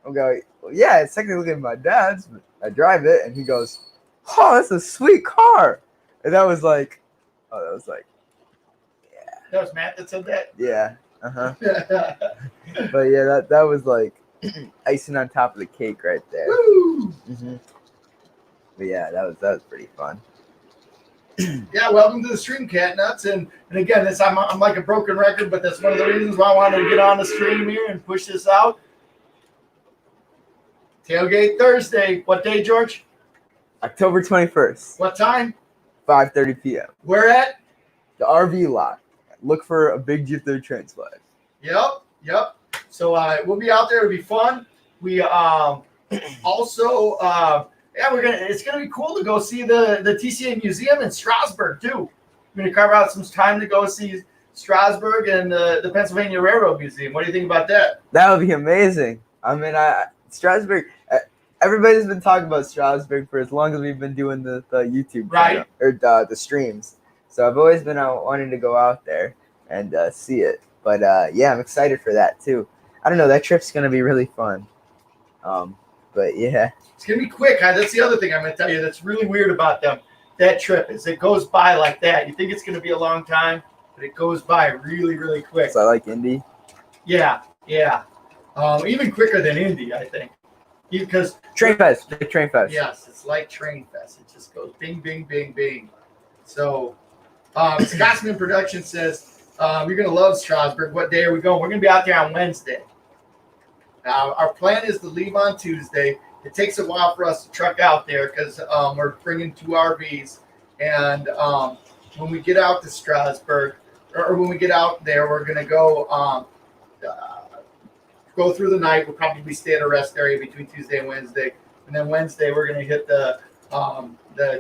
I'm going, "Well, yeah, it's technically my dad's, but I drive it." And he goes, "Oh, that's a sweet car." And that was like, yeah.
That was Matt that said that.
Yeah. But yeah, that was like icing on top of the cake right there.
Woo!
Mm-hmm. But yeah, that was pretty fun.
Yeah, welcome to the stream, Cat Nuts. And again, I'm like a broken record, but that's one of the reasons why I wanted to get on the stream here and push this out. Tailgate Thursday. What day, George?
October 21st.
What time?
5:30 p.m.
Where at?
The RV lot. Look for a big GFW Trains flag.
Yep. So we'll be out there. It'll be fun. We also it's gonna be cool to go see the TCA Museum in Strasburg too. We're gonna carve out some time to go see Strasburg and the Pennsylvania Railroad Museum. What do you think about that?
That would be amazing. I mean, Strasburg. Everybody's been talking about Strasburg for as long as we've been doing the YouTube channel, or the streams. So I've always been wanting to go out there and see it. But yeah, I'm excited for that too. I don't know. That trip's gonna be really fun. But yeah,
it's gonna be quick. That's the other thing I'm gonna tell you. That's really weird about that trip is it goes by like that. You think it's gonna be a long time, but it goes by really, really quick.
So I like Indy.
Yeah. Even quicker than Indy, I think. Because
Train Fest. Big Train Fest.
yes, it's like Train Fest. It just goes bing, bing, bing, bing. So, Scotsman Production says, you're going to love Strasburg. What day are we going? We're going to be out there on Wednesday. Our plan is to leave on Tuesday. It takes a while for us to truck out there because we're bringing 2 RVs. And when we get out to Strasburg, or when we get out there, we're going to go through the night. We'll probably stay at a rest area between Tuesday and Wednesday. And then Wednesday, we're going to hit the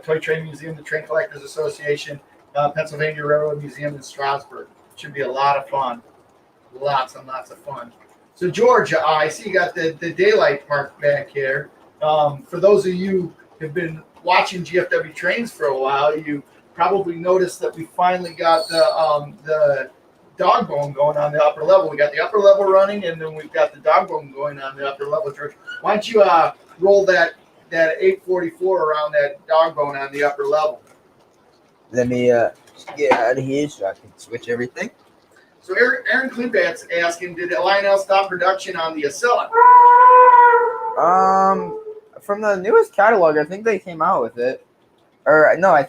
Toy Train Museum, the Train Collectors Association, Pennsylvania Railroad Museum in Strasburg. It should be a lot of fun. Lots and lots of fun. So, George, I see you got the daylight park back here. For those of you who have been watching GFW Trains for a while, you probably noticed that we finally got the dog bone going on the upper level. We got the upper level running, and then we've got the dog bone going on the upper level. George, why don't you roll that 844 around that dog bone on the upper level?
Let me get out of here so I can switch everything.
So Aaron Klibat's asking, did Lionel stop production on the Acela?
From the newest catalog, I think they came out with it. Or no, I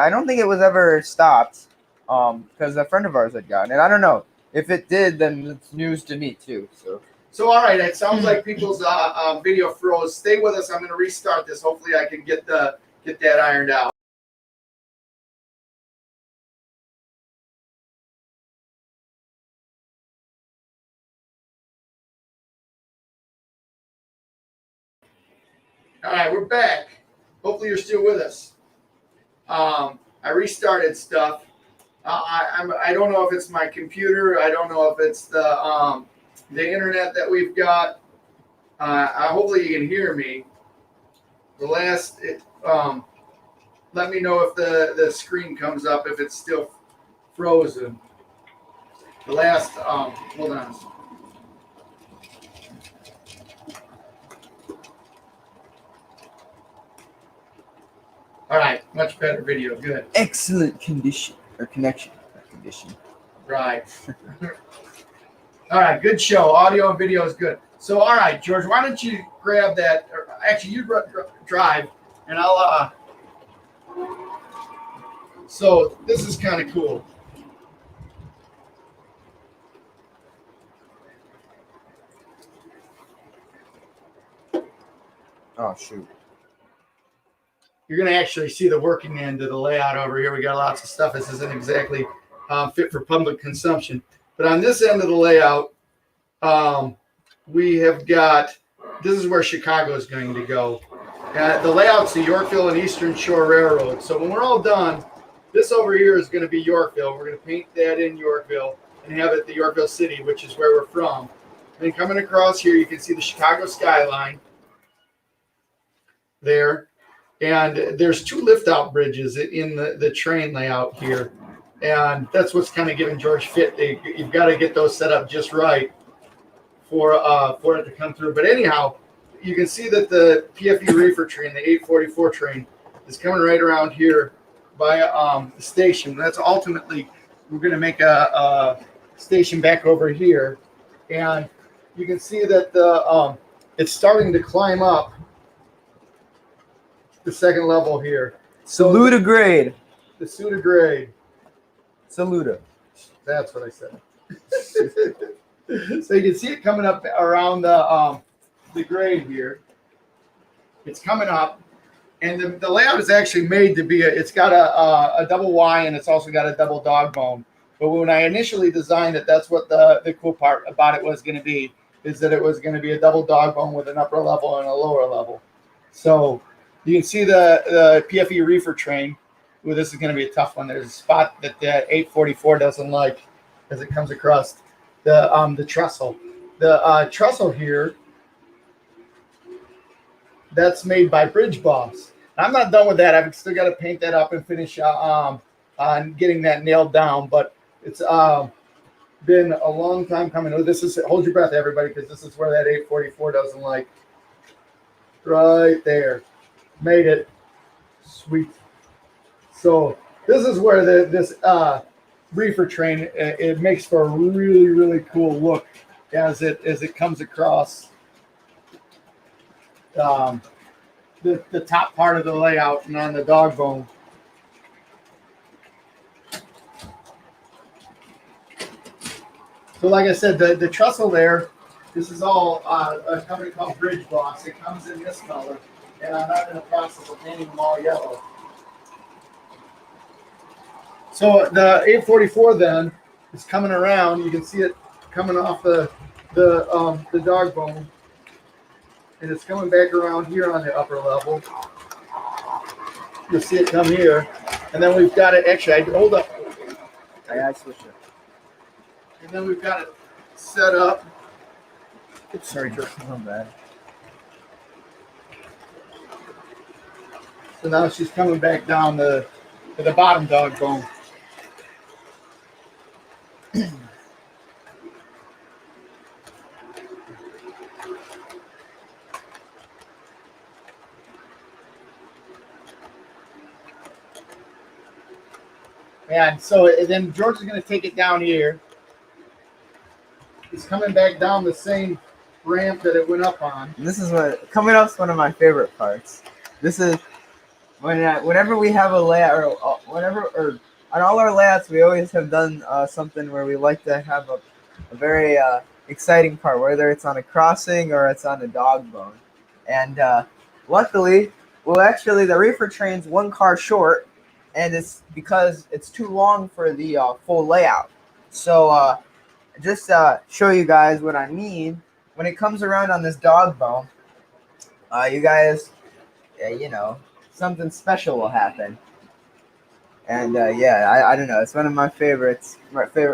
don't think it was ever stopped. Because a friend of ours had gotten it. I don't know. If it did, then it's news to me too.
So all right, it sounds like people's video froze. Stay with us. I'm going to restart this. Hopefully, I can get that ironed out. All right, we're back. Hopefully, you're still with us. I restarted stuff. I don't know if it's my computer. I don't know if it's the internet that we've got. Hopefully you can hear me. Let me know if the screen comes up, if it's still frozen. Hold on. All right, much better video. Good.
Excellent condition or connection. Condition.
Right. All right, good show. Audio and video is good. So, all right, George, why don't you grab that? Or actually, you drive, and I'll. So this is kind of cool.
Oh shoot.
You're going to actually see the working end of the layout over here. We got lots of stuff. This isn't exactly fit for public consumption. But on this end of the layout, we have got, this is where Chicago is going to go. The layout's the Yorkville and Eastern Shore Railroad. So when we're all done, this over here is going to be Yorkville. We're going to paint that in Yorkville and have it the Yorkville City, which is where we're from. And then coming across here, you can see the Chicago skyline there. And there's 2 lift-out bridges in the train layout here. And that's what's kind of giving George fit. You've got to get those set up just right for it to come through. But anyhow, you can see that the PFE reefer train, the 844 train, is coming right around here by the station. That's ultimately, we're going to make a station back over here. And you can see that it's starting to climb up the second level here.
Saluda grade.
The Suda grade.
Saluda.
That's what I said. So you can see it coming up around the grade here. It's coming up, and the layout is actually made to be it's got a double Y, and it's also got a double dog bone. But when I initially designed it, that's what the cool part about it was going to be, is that it was going to be a double dog bone with an upper level and a lower level. So you can see the PFE reefer train. Ooh, this is going to be a tough one. There's a spot that the 844 doesn't like as it comes across the trestle. The trestle here, that's made by Bridge Boss. I'm not done with that. I've still got to paint that up and finish on getting that nailed down. But it's been a long time coming. Oh, this is, hold your breath, everybody, because this is where that 844 doesn't like. Right there. Made it. Sweet. So this is where this reefer train, it makes for a really, really cool look as it comes across the top part of the layout and on the dog bone. So like I said, the trestle there, this is all a company called Bridge Boss. It comes in this color, and I'm not in the process of painting them all yellow. So the 844 then is coming around. You can see it coming off the dog bone, and it's coming back around here on the upper level. You'll see it come here, and then we've got it. Actually, hold up.
I switched it.
And then we've got it set up. Oops, sorry, George.
Not bad.
So now she's coming back down to the bottom dog bone. And so then George is going to take it down here. He's coming back down the same ramp that it went up on.
And this is coming up is one of my favorite parts. This is whenever we have a layout, or on all our layouts, we always have done something where we like to have a very exciting part, whether it's on a crossing or it's on a dog bone. And luckily, actually, the reefer train's one car short, and it's because it's too long for the full layout. So just show you guys what I mean. When it comes around on this dog bone, you guys, something special will happen. And I don't know. It's one of my favorite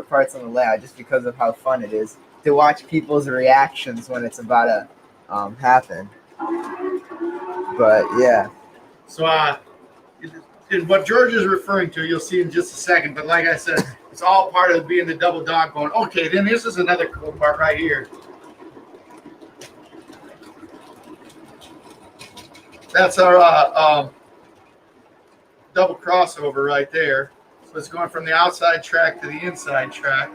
parts on the layout, just because of how fun it is to watch people's reactions when it's about to happen. But yeah.
So what George is referring to, you'll see in just a second. But like I said, it's all part of being the double dog bone. Okay, then this is another cool part right here. That's our double crossover right there. So it's going from the outside track to the inside track.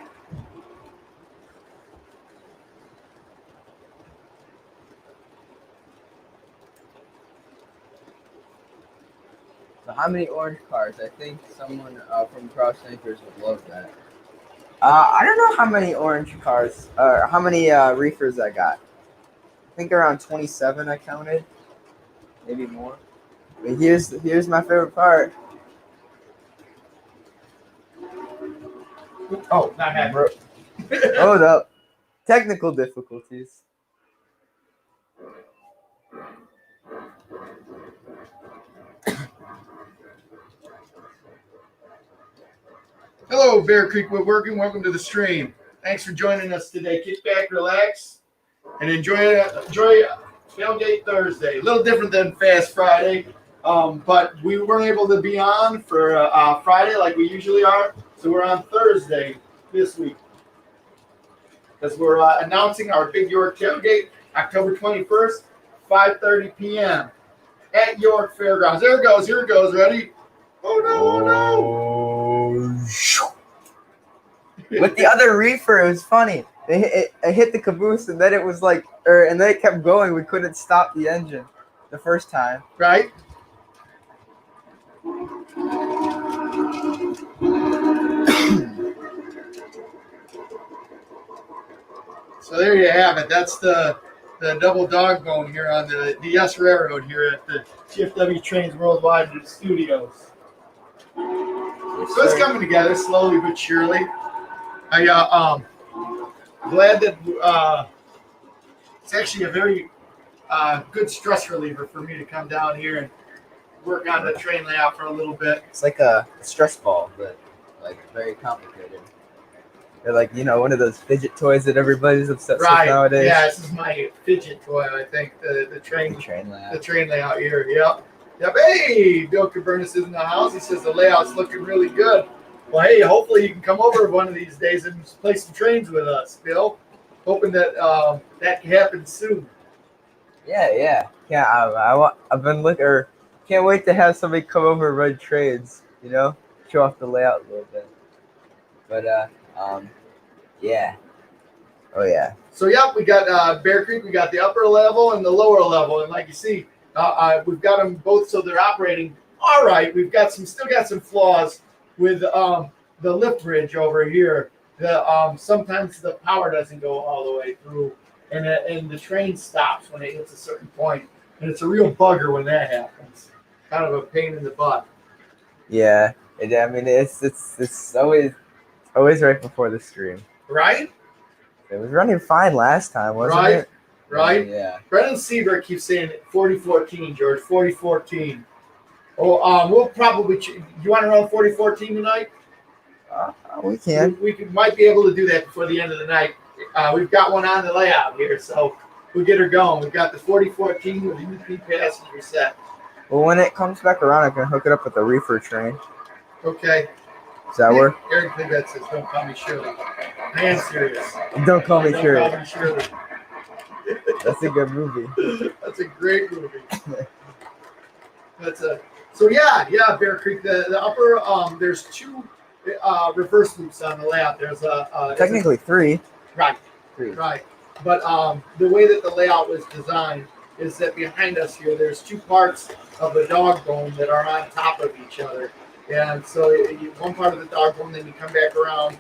So how many orange cars? I think someone from Cross Anchors would love that. I don't know how many orange cars, or how many reefers I got. I think around 27 I counted. Maybe more. But here's my favorite part.
Oh, not happening.
Hold up. Technical difficulties.
Hello, Bear Creek Woodworking. Welcome to the stream. Thanks for joining us today. Kick back, relax, and enjoy Tailgate Thursday. A little different than Fast Friday, but we weren't able to be on for Friday like we usually are, so we're on Thursday this week because we're announcing our Big York Tailgate, October 21st, 5:30 p.m. at York Fairgrounds. There it goes. Here it goes. Ready? Oh, no. Oh, no.
With the other reefer, it was funny. It hit the caboose, and then it was like, and then it kept going. We couldn't stop the engine the first time.
Right? So there you have it. That's the double dog bone here on the S Railroad here at the GFW Trains Worldwide Studios. So it's coming together slowly but surely. I'm glad that it's actually a very good stress reliever for me to come down here and work on the train layout for a little bit.
It's like a stress ball, but like very complicated. They're like, one of those fidget toys that everybody's obsessed with nowadays.
Yeah, this is my fidget toy, I think. The train layout. The train layout here. Yep. Hey, Bill Cabernis is in the house. He says the layout's looking really good. Well, hey, hopefully you can come over one of these days and play some trains with us, Bill. Hoping that that can happen soon.
Yeah. I've been looking. Can't wait to have somebody come over and run trains. Show off the layout a little bit. But yeah. Oh yeah.
So yep, we got Bear Creek. We got the upper level and the lower level, and like you see, we've got them both so they're operating all right. We've got still got some flaws with the lift bridge over here. Sometimes the power doesn't go all the way through, and the train stops when it hits a certain point, and it's a real bugger when that happens. Kind of a pain in the butt.
Yeah. I mean, it's always right before the stream.
Right?
It was running fine last time, wasn't
Right?
it?
Right?
Yeah.
Brendan Seaver keeps saying 4014, George. 4014. Oh, we'll probably. You want to run 4014 tonight?
We can.
We might be able to do that before the end of the night. We've got one on the layout here, so we'll get her going. We've got the 4014 with UP passenger set.
Well, when it comes back around, I can hook it up with the reefer train.
Okay.
Does that work?
Eric Pivet says, "Don't call me Shirley." I am serious.
Don't call me
Don't
Shirley.
call me Shirley.
That's a good movie.
That's a great movie. So yeah, Bear Creek. The upper there's two reverse loops on the layout. There's
Technically three.
right.
Three.
Right. But the way that the layout was designed is that behind us here, there's two parts of the dog bone that are on top of each other. And so one part of the dog bone, then you come back around,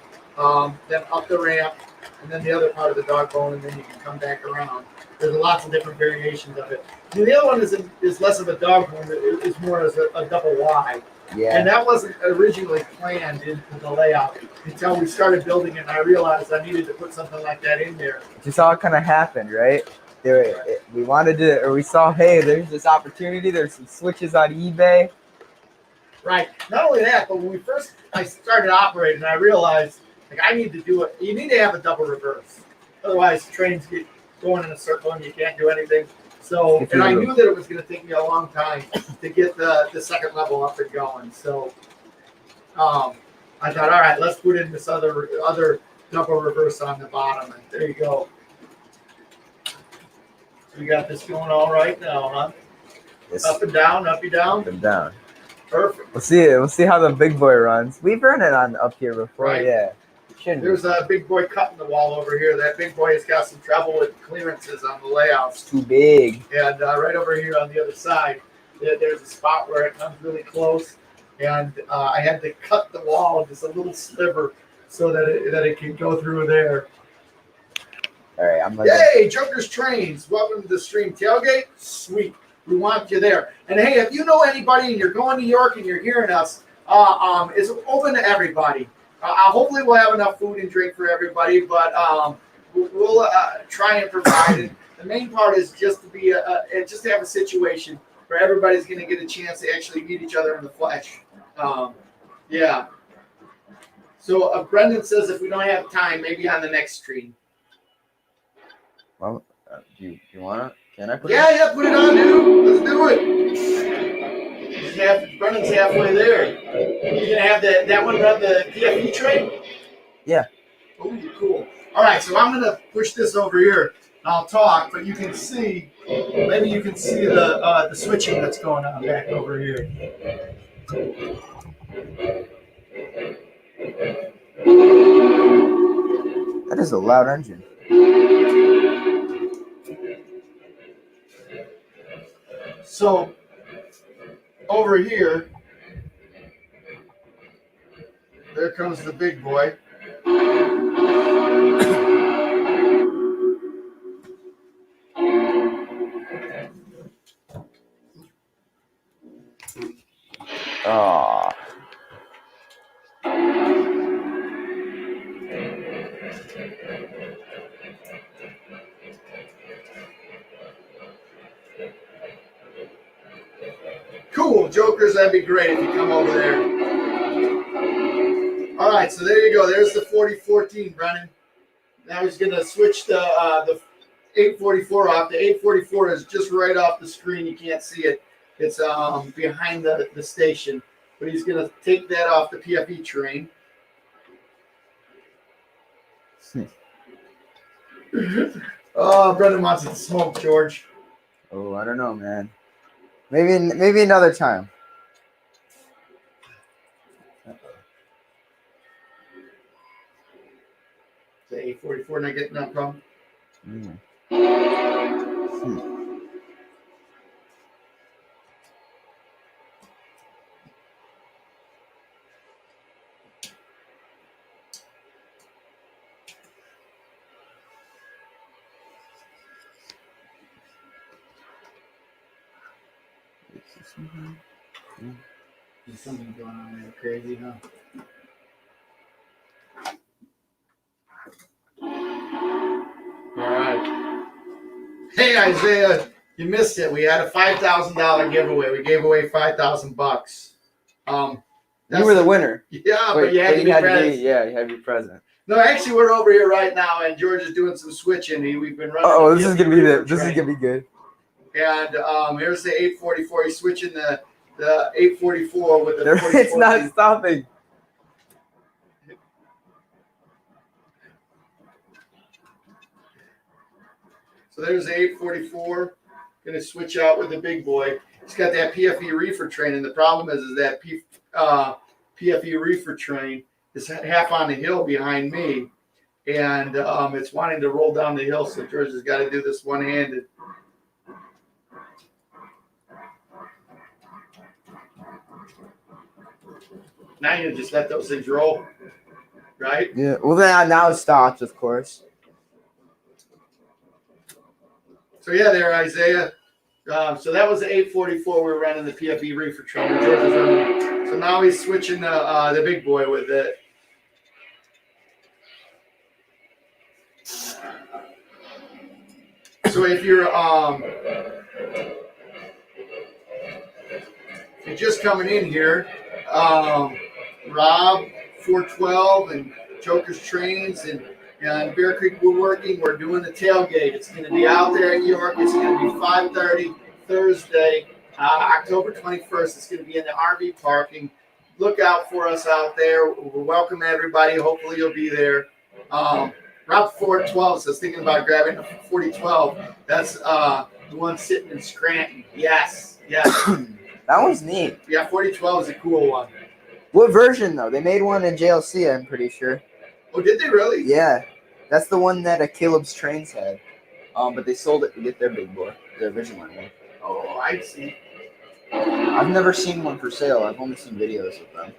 then up the ramp, and then the other part of the dog bone, and then you can come back around. There's lots of different variations of it. The other one is less of a dog bone, it's more as a double Y.
Yeah.
And that wasn't originally planned into the layout until we started building it, and I realized I needed to put something like that in there.
Just all kind of happened, right? We wanted to, or we saw, hey, there's this opportunity. There's some switches on eBay.
Right. Not only that, but when I started operating, I realized I need to do it. You need to have a double reverse, otherwise trains get going in a circle and you can't do anything. So, and I knew that it was going to take me a long time to get the second level up and going. So, I thought, all right, let's put in this other double reverse on the bottom, and there you go. We got this going all right now, huh?
Yes.
Up and down, up and down.
Up and down.
Perfect.
We'll see how the big boy runs. We've run it on up here before,
Right.
Yeah.
There's a big boy cutting the wall over here. That big boy has got some trouble with clearances on the layouts.
Too big.
And right over here on the other side, there's a spot where it comes really close, and I had to cut the wall just a little sliver so that it can go through there.
All right,
Yay, Joker's Trains! Welcome to the stream. Tailgate, sweet. We want you there. And hey, if you know anybody and you're going to York and you're hearing us, it's open to everybody. Hopefully we'll have enough food and drink for everybody, but we'll try and provide it. The main part is just to have a situation where everybody's going to get a chance to actually meet each other in the flesh. Yeah. So Brendan says if we don't have time, maybe on the next stream.
Well, do you want to? Can I put
Yeah, put it on, dude. Let's do it. Brendan's halfway there. You gonna have that one run the PFE train?
Yeah.
Oh, cool. All right, so I'm gonna push this over here. I'll talk, but you can see. Maybe you can see the switching that's going on back over here.
That is a loud engine.
So over here, there comes the big boy.
Oh.
Cool, Jokers, that'd be great if you come over there. All right, so there you go. There's the 4014 running. Now he's going to switch the 844 off. The 844 is just right off the screen. You can't see it. It's behind the station. But he's going to take that off the PFE train. Oh, Brendan wants it to smoke, George.
Oh, I don't know, man. Maybe another time.
The 844 not getting that problem?
Mm.
There's something going on there crazy, huh? All right. Hey Isaiah, you missed it. We had a $5,000 giveaway. We gave away $5,000.
You were the winner.
Yeah, but you had to be present.
Yeah, you had to be present.
No, actually, we're over here right now, and George is doing some switching. We've been running.
Oh, this is gonna be the. This is gonna be good.
And here's the 844. He's switching the 844 with the 44.
It's not stopping.
So there's the 844. Going to switch out with the big boy. He's got that PFE reefer train, and the problem is that PFE reefer train is half on the hill behind me, and it's wanting to roll down the hill. So George has got to do this one-handed. Now you just let those things roll, right?
Yeah. Well, then now it stops, of course.
So yeah, there, Isaiah. So that was the 844. We were running the PFE reefer train. George is running. So now he's switching the big boy with it. So if you're just coming in here, Rob 412 and Joker's Trains and Bear Creek Woodworking, we're doing the tailgate. It's going to be out there at York. It's going to be 5:30 Thursday, October 21st. It's going to be in the RV parking. Look out for us out there. We'll welcome everybody. Hopefully you'll be there. Rob 412 says thinking about grabbing a 4012. That's the one sitting in Scranton. Yes.
That one's neat.
Yeah, 4012 is a cool one.
What version though? They made one in JLC, I'm pretty sure.
Oh, did they really?
Yeah, that's the one that Caleb's Trains had. But they sold it to get their big boy, their original one.
Oh, I see.
I've never seen one for sale. I've only seen videos of them.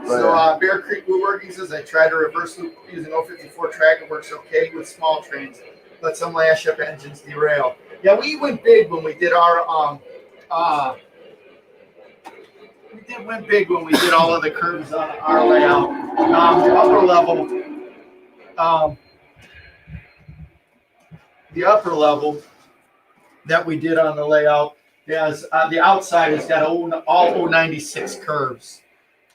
So Bear Creek Woodworking says I tried a reverse loop using 054 track. It works okay with small trains, but some lash up engines derail. Yeah, we went big when we did our went big when we did all of the curves on our layout. The upper level that we did on the layout is the outside has got all 096 curves,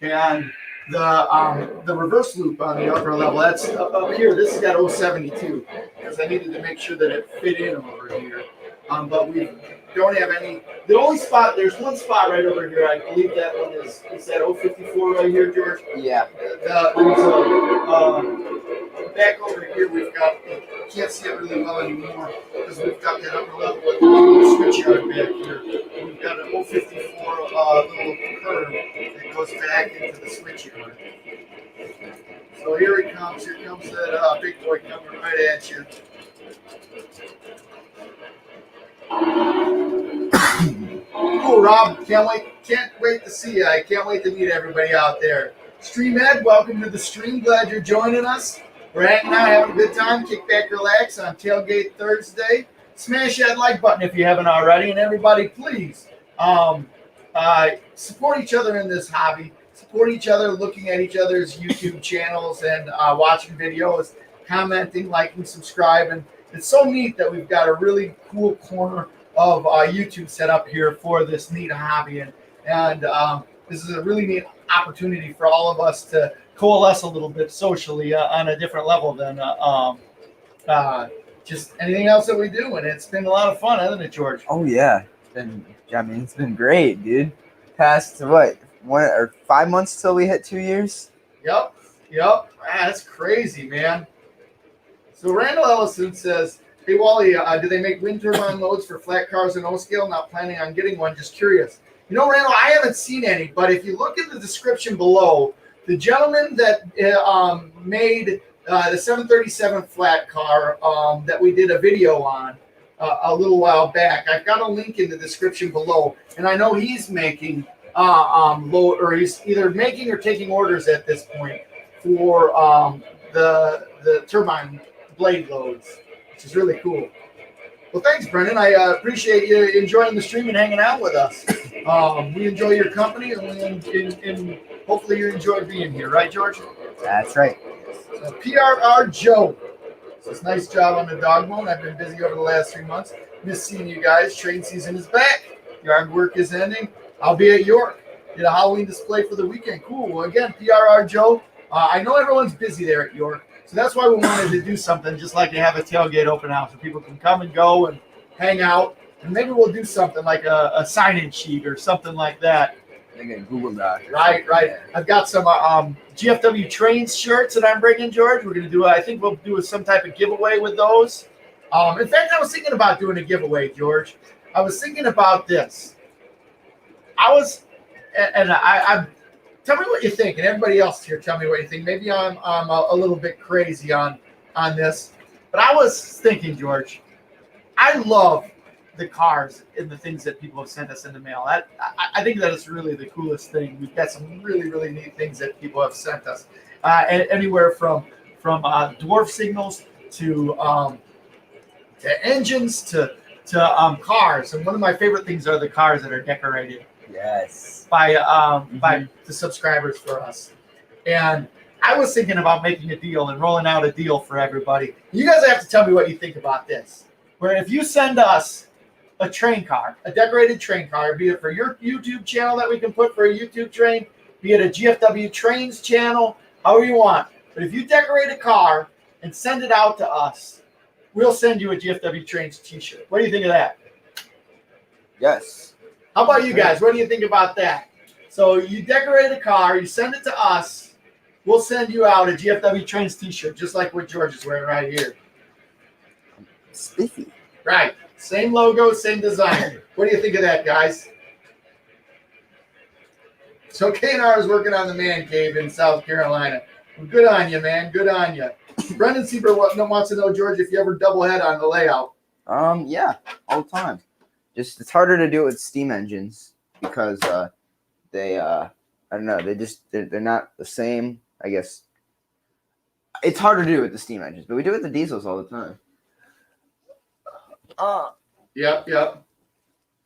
and the reverse loop on the upper level, that's up here. This has got 072 because I needed to make sure that it fit in over here. But we don't have any. The only spot, there's one spot right over here. I believe that one is that 054 right here, George?
Yeah.
There's back over here, we've got, can't see it really well anymore because we've got that upper level with the switch yard back here. We've got an 054 little curve that goes back into the switch yard. So here he comes. Here comes that big boy coming right at you. Cool, Rob. Can't wait to see you. I can't wait to meet everybody out there. Stream Ed, welcome to the stream. Glad you're joining us. We're hanging out, having a good time. Kick back, relax on Tailgate Thursday. Smash that like button if you haven't already. And everybody, please support each other in this hobby. Support each other, looking at each other's YouTube channels and watching videos, commenting, liking, subscribing. It's so neat that we've got a really cool corner of YouTube set up here for this neat hobby. And this is a really neat opportunity for all of us to coalesce a little bit socially on a different level than just anything else that we do. And it's been a lot of fun, hasn't it, George?
Oh, yeah. It's been great, dude. Past, 1 or 5 months till we hit 2 years?
Yep. Man, that's crazy, man. So Randall Ellison says, hey, Wally, do they make wind turbine loads for flat cars in O-scale? Not planning on getting one, just curious. You know, Randall, I haven't seen any, but if you look in the description below, the gentleman that made the 737 flat car that we did a video on a little while back. I've got a link in the description below, and I know he's making or he's either making or taking orders at this point for the turbine blade loads, which is really cool. Well, thanks, Brendan. I appreciate you enjoying the stream and hanging out with us. We enjoy your company, and hopefully you enjoy being here, right, George?
That's right.
So PRR Joe says, nice job on the dog bone. I've been busy over the last 3 months. Miss seeing you guys. Train season is back. Yard work is ending. I'll be at York. Did a Halloween display for the weekend. Cool. Well, again, PRR Joe, I know everyone's busy there at York. So that's why we wanted to do something just like to have a tailgate open house where people can come and go and hang out. And maybe we'll do something like a sign-in sheet or something like that.
They get Google Doc.
Right. I've got some GFW Trains shirts that I'm bringing, George. We're going to do, I think we'll do some type of giveaway with those. In fact, I was thinking about doing a giveaway, George. I was thinking about this. I tell me what you think, and everybody else here, tell me what you think. Maybe I'm a little bit crazy on this, but I was thinking, George, I love the cars and the things that people have sent us in the mail. I think that is really the coolest thing. We've got some really, really neat things that people have sent us, anywhere from dwarf signals to engines to cars. And one of my favorite things are the cars that are decorated.
Yes.
By the subscribers for us. And I was thinking about making a deal and rolling out a deal for everybody. You guys have to tell me what you think about this. Where if you send us a train car, a decorated train car, be it for your YouTube channel that we can put for a YouTube train, be it a GFW Trains channel, however you want. But if you decorate a car and send it out to us, we'll send you a GFW Trains t-shirt. What do you think of that?
Yes.
How about you guys? What do you think about that? So you decorate a car, you send it to us, we'll send you out a GFW Trains t-shirt, just like what George is wearing right here.
Spiffy.
Right. Same logo, same design. What do you think of that, guys? So K&R is working on the man cave in South Carolina. Well, good on you, man. Good on you. Brendan Sieber wants to know, George, if you ever double head on the layout.
Yeah, all the time. Just it's harder to do it with steam engines because they I don't know, they're not the same, I guess. It's harder to do with the steam engines, but we do it with the diesels all the time.
Yep.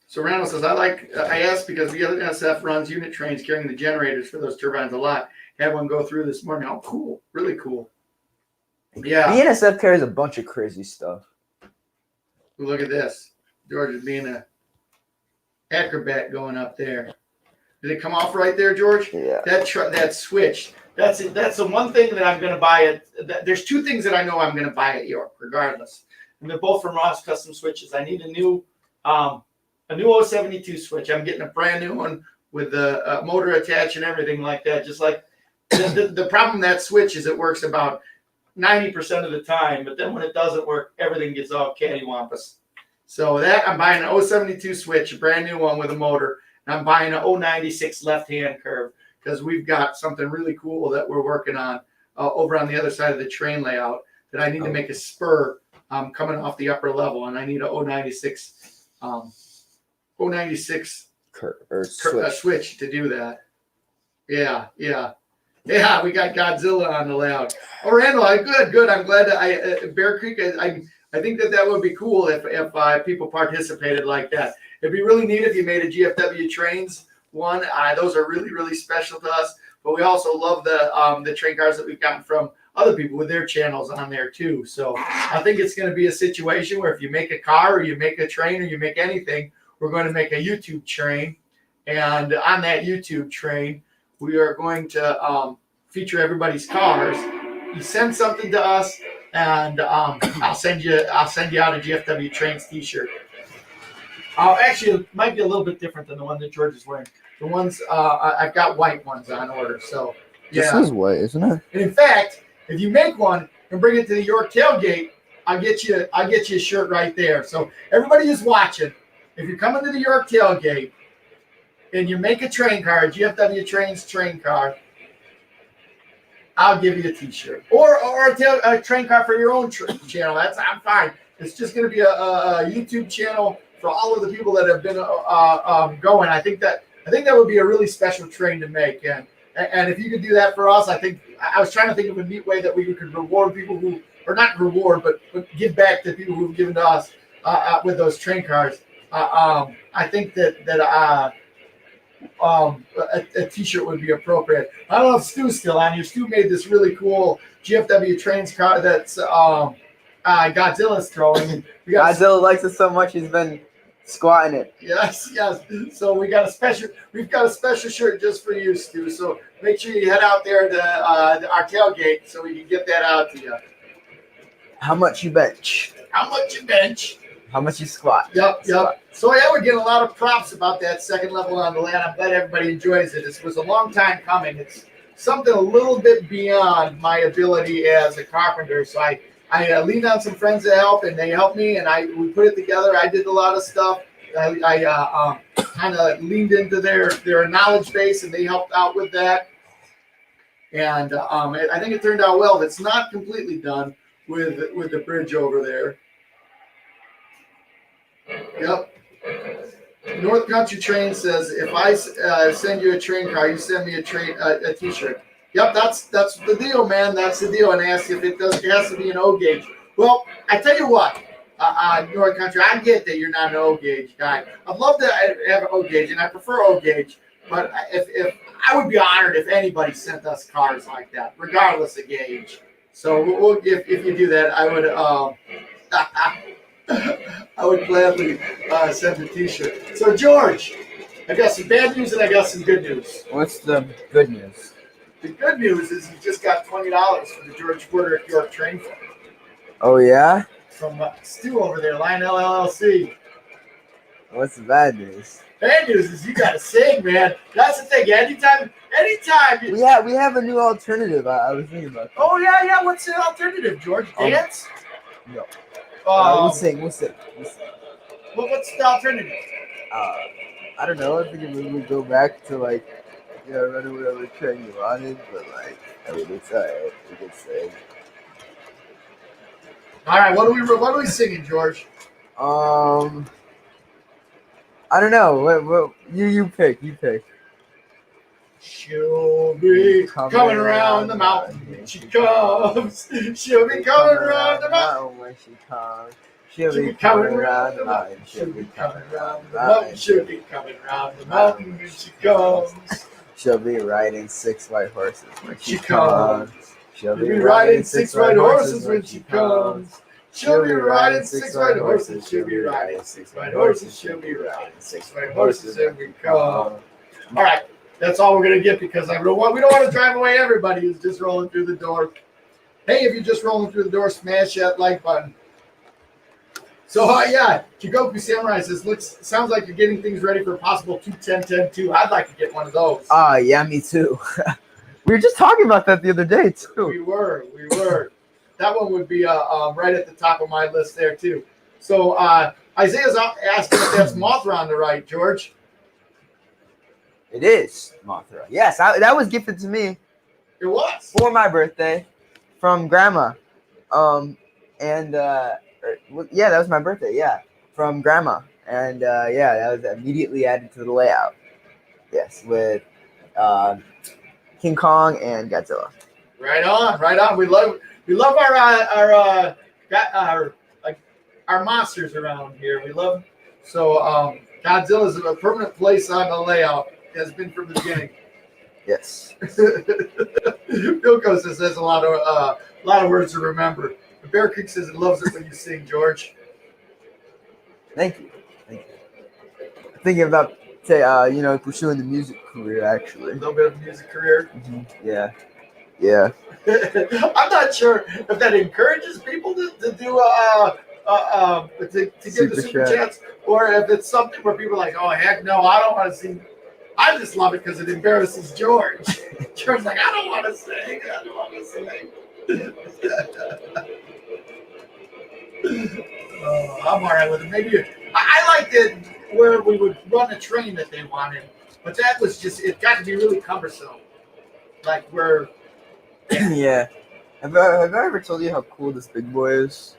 So Randall says, I asked because the other SF runs unit trains carrying the generators for those turbines a lot. Had one go through this morning. Oh, cool. Really cool. Yeah.
The NSF carries a bunch of crazy stuff.
Look at this. George is being a acrobat going up there. Did it come off right there, George?
Yeah.
That switch. That's it. That's the one thing that I'm going to buy there's two things that I know I'm going to buy at York, regardless. And they're both from Ross Custom Switches. I need a new 072 switch. I'm getting a brand new one with the motor attached and everything like that. Just like the problem with that switch is it works about 90% of the time, but then when it doesn't work, everything gets all cattywampus. So that I'm buying an 072 switch, a brand new one with a motor, and I'm buying an 096 left-hand curve because we've got something really cool that we're working on over on the other side of the train layout that I need to make a spur coming off the upper level, and I need a 096 switch to do that. Yeah. We got Godzilla on the layout. Oh, Randall, good. I'm glad that Bear Creek. I think that would be cool if people participated like that. It'd be really neat if you made a GFW Trains one. Those are really, really special to us. But we also love the train cars that we've gotten from other people with their channels on there too. So I think it's going to be a situation where if you make a car or you make a train or you make anything, we're going to make a YouTube train. And on that YouTube train, we are going to feature everybody's cars. You send something to us, and I'll send you out a GFW Trains t-shirt. Actually, it might be a little bit different than the one that George is wearing. The ones I've got white ones on order. So yeah,
this is white, isn't it?
And in fact, if you make one and bring it to the York Tailgate, I'll get you a shirt right there. So everybody who's watching, if you're coming to the York Tailgate and you make a train car, a GFW Trains train car, I'll give you a T-shirt or a train car for your own channel. I'm fine. It's just going to be a YouTube channel for all of the people that have been going. I think that would be a really special train to make, and if you could do that for us, I was trying to think of a neat way that we could reward people who, or not reward, but give back to people who've given to us with those train cars. I think that a T-shirt would be appropriate. I don't know if Stu's still on here. Stu made this really cool GFW Trains car that's Godzilla's throwing.
Godzilla likes it so much he's been squatting it.
Yes. So we've got a special shirt just for you, Stu. So make sure you head out there to our tailgate so we can get that out to you.
How much you bench?
How much you bench?
How much you squat?
Yep. So yeah, we're getting a lot of props about that second level on the land. I'm glad everybody enjoys it. This was a long time coming. It's something a little bit beyond my ability as a carpenter. So I leaned on some friends to help, and they helped me, and we put it together. I did a lot of stuff. I kind of leaned into their knowledge base, and they helped out with that. And I think it turned out well. It's not completely done with the bridge over there. Yep. North Country Train says, if I send you a train car, you send me a T-shirt. Yep, that's the deal, man. That's the deal. And ask if it has to be an O gauge. Well, I tell you what, North Country, I get that you're not an O gauge guy. I'd love to have an O gauge, and I prefer O gauge. But if I would be honored if anybody sent us cars like that, regardless of gauge. So we'll if you do that, I would I would gladly send a T-shirt. So George, I got some bad news and I got some good news.
What's the good news?
The good news is you just got $20 for the George Porter York Train Fund.
Oh yeah?
From Stu over there, Lionel LLC.
What's the bad news?
Bad news is you got to sing, man. That's the thing. Anytime.
We have a new alternative. I was thinking about that.
Oh yeah. What's the alternative, George? Dance?
No. We'll sing.
Well, what's the alternative?
I don't know. I think we would go back to run whatever train you wanted, but it's alright. We could sing.
All right. What are we singing, George?
I don't know. What you pick. You pick.
She'll be coming around the mountain when she comes. She'll be coming around the mountain
when she comes. She'll be coming around the mountain.
She'll be coming around the mountain. She'll be coming around the mountain when she comes.
She'll be riding 6 white horses when she comes.
She'll be riding 6 white horses when she comes. She'll be riding 6 white horses. She'll be riding 6 white horses. She'll be riding 6 white horses and we come. All right. That's all we're going to get because we don't want to drive away everybody who's just rolling through the door. Hey, if you're just rolling through the door, smash that like button. So, Chigoku Samurai says, sounds like you're getting things ready for a possible 210-10-2. I'd like to get one of those.
Yeah, me too. We were just talking about that the other day, too.
We were. That one would be right at the top of my list there, too. So, Isaiah's asking if that's Mothra on the right, George.
It is Mothra. Yes, that was gifted to me.
It was
for my birthday from Grandma. That was my birthday. Yeah, from Grandma, and that was immediately added to the layout. Yes, with King Kong and Godzilla. Right
on. We love our monsters around here. We love so Godzilla is a permanent place on the layout. Has been from the beginning.
Yes.
Bilko says there's a lot of words to remember. The Bear Creek says it loves it when you sing, George.
Thank you. Thinking about pursuing the music career actually.
A little bit of music career.
Mm-hmm. Yeah.
I'm not sure if that encourages people to do to give the super chats, or if it's something where people are like, oh heck no, I don't want to sing. I just love it because it embarrasses George. George's like, I don't want to sing. I'm all right with it. Maybe I liked it where we would run a train that they wanted, but that was it got to be really cumbersome. Like where
Yeah. Have I ever told you how cool this big boy is?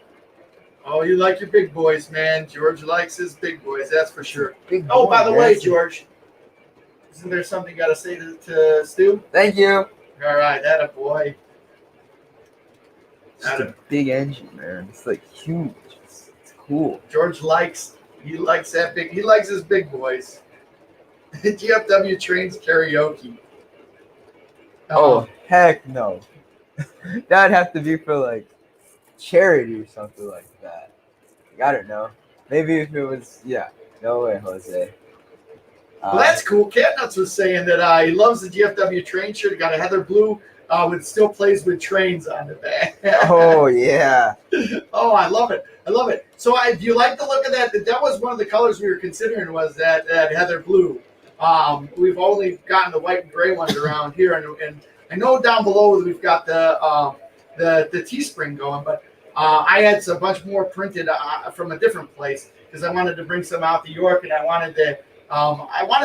Oh, you like your big boys, man. George likes his big boys, that's for sure.
Big
Oh,
boy,
by the way,
yes.
George, isn't there something you got to say to Stu?
Thank you.
All right, that a boy.
Just a big engine, man. It's like huge. It's cool.
George likes that big. He likes his big boys. GFW Trains karaoke.
Oh, heck no. That'd have to be for like charity or something like that. I don't know. Maybe if it was, yeah. No way, Jose.
Well, that's cool. Catnuts was saying that he loves the GFW Train shirt. He got a heather blue with still plays with trains on the back.
Oh yeah.
Oh, I love it. I love it. So, do you like the look of that? That was one of the colors we were considering, was that heather blue. We've only gotten the white and gray ones around here, and I know down below we've got the Teespring going, but I had a bunch more printed from a different place because I wanted to bring some out to York, and I wanted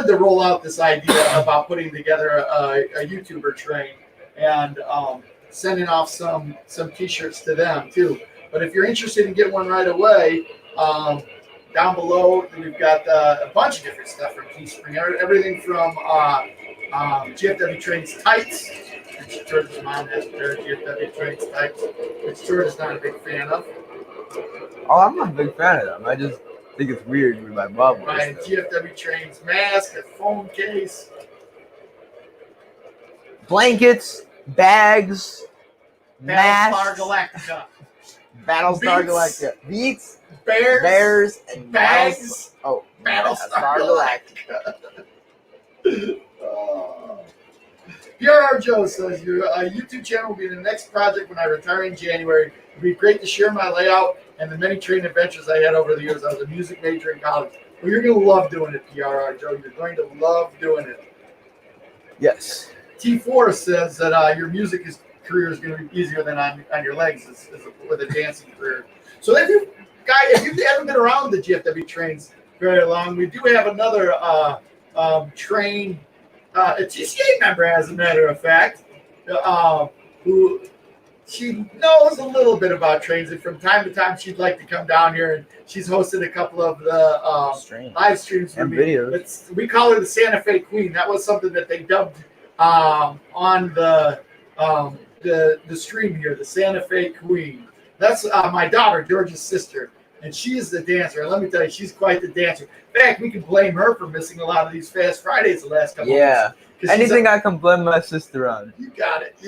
to roll out this idea about putting together a YouTuber train and sending off some T-shirts to them too. But if you're interested in getting one right away, down below we've got a bunch of different stuff from Teespring. Everything from GFW Trains tights, which George's mom has a pair of GFW Trains tights, which George is not a big fan of.
Oh, I'm not a big fan of them. I just think it's weird with my mom.
Right, GFW Trains mask, a phone case,
blankets, bags, masks,
Battlestar Galactica,
Battlestar Galactica, Beats,
Bears,
and
bags.
Battlestar
Galactica. PRR Joe says your YouTube channel will be the next project when I retire in January. It'd be great to share my layout and the many train adventures I had over the years. I was a music major in college. Well, you're going to love doing it, PRR Joe. You're going to love doing it.
Yes.
T4 says that your music career is going to be easier than on your legs with a dancing career. So if you haven't been around the GFW trains very long, we do have another train, a TCA member, as a matter of fact, who she knows a little bit about trains, and from time to time she'd like to come down here, and she's hosted a couple of the live streams
and videos.
We call her the Santa Fe Queen. That was something that they dubbed on the stream here, the Santa Fe Queen. That's my daughter, George's sister, and she is the dancer. And let me tell you, she's quite the dancer. In fact, we can blame her for missing a lot of these Fast Fridays the last couple of weeks.
Anything I can blame my sister on.
You got it.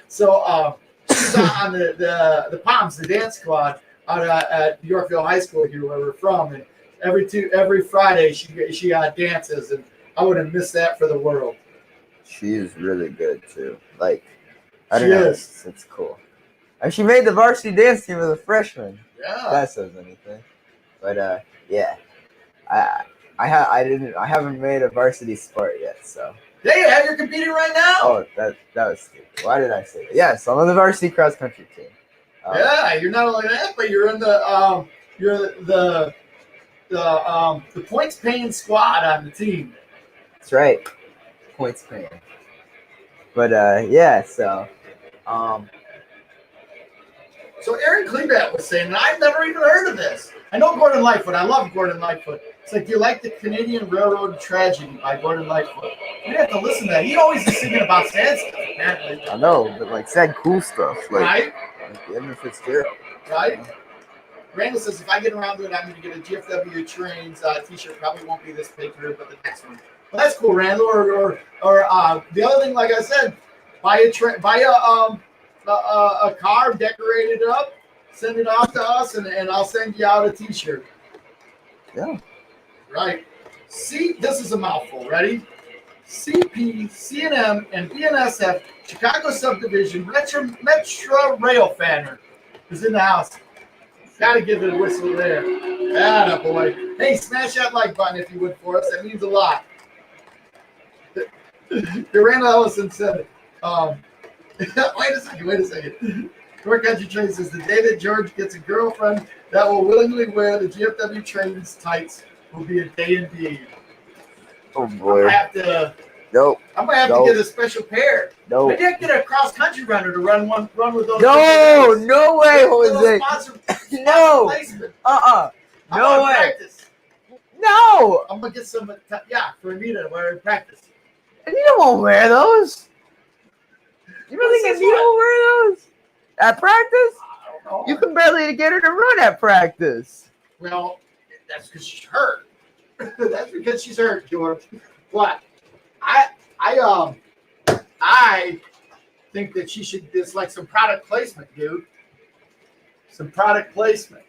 So she's on the Palms, the dance squad out at Yorkville High School here, where we're from, and every Friday she dances, and I wouldn't miss that for the world.
She is really good too. Like, I don't know, it's cool. And she made the varsity dance team as a freshman.
Yeah,
if that says anything. But yeah, I haven't made a varsity sport yet, so.
Yeah, you're competing right now.
Oh, that was stupid. Why did I say that? Yes, I'm on the varsity cross country team.
Yeah, you're not only that, but you're in the points paying squad on the team.
That's right, points paying. But yeah, so.
So Aaron Klebat was saying, and I've never even heard of this. I know Gordon Lightfoot. I love Gordon Lightfoot. It's like, do you like the Canadian Railroad Tragedy by Gordon Lightfoot? You have to listen to that. He always is singing about sad stuff, apparently.
I know, but like sad cool stuff. Like,
right?
Like the Edmund Fitzgerald.
Right? Randall says, if I get around to it, I'm going to get a GFW Trains t-shirt. Probably won't be this picture, but the next one. Well, that's cool, Randall. Or the other thing, like I said, buy a car, decorate it up, send it off to us, and I'll send you out a t-shirt.
Yeah.
Right. See, this is a mouthful. Ready? CP, CNM, and BNSF Chicago Subdivision Metro Rail Fanner is in the house. Got to give it a whistle there. Atta boy. Hey, smash that like button if you would for us. That means a lot. Randall Ellison said, wait a second. York Country Train says, the day that George gets a girlfriend that will willingly wear the GFW Trains tights will be a day indeed.
Oh boy.
I have to
Nope.
I'm gonna have
Nope.
to get a special pair.
Nope.
Maybe I can get a cross country runner to run with those.
No, no way,
Little
Jose.
sponsor
No.
placement.
No
I'm
way.
practice.
No.
I'm gonna get some. For Anita where I practice.
Anita won't wear those. You really think
What's
Anita will wear those at practice?
I don't know.
You can barely get her to run at practice.
Well, that's because she's hurt. That's because she's hurt, George. But I think that she should. It's like some product placement, dude. Some product placement.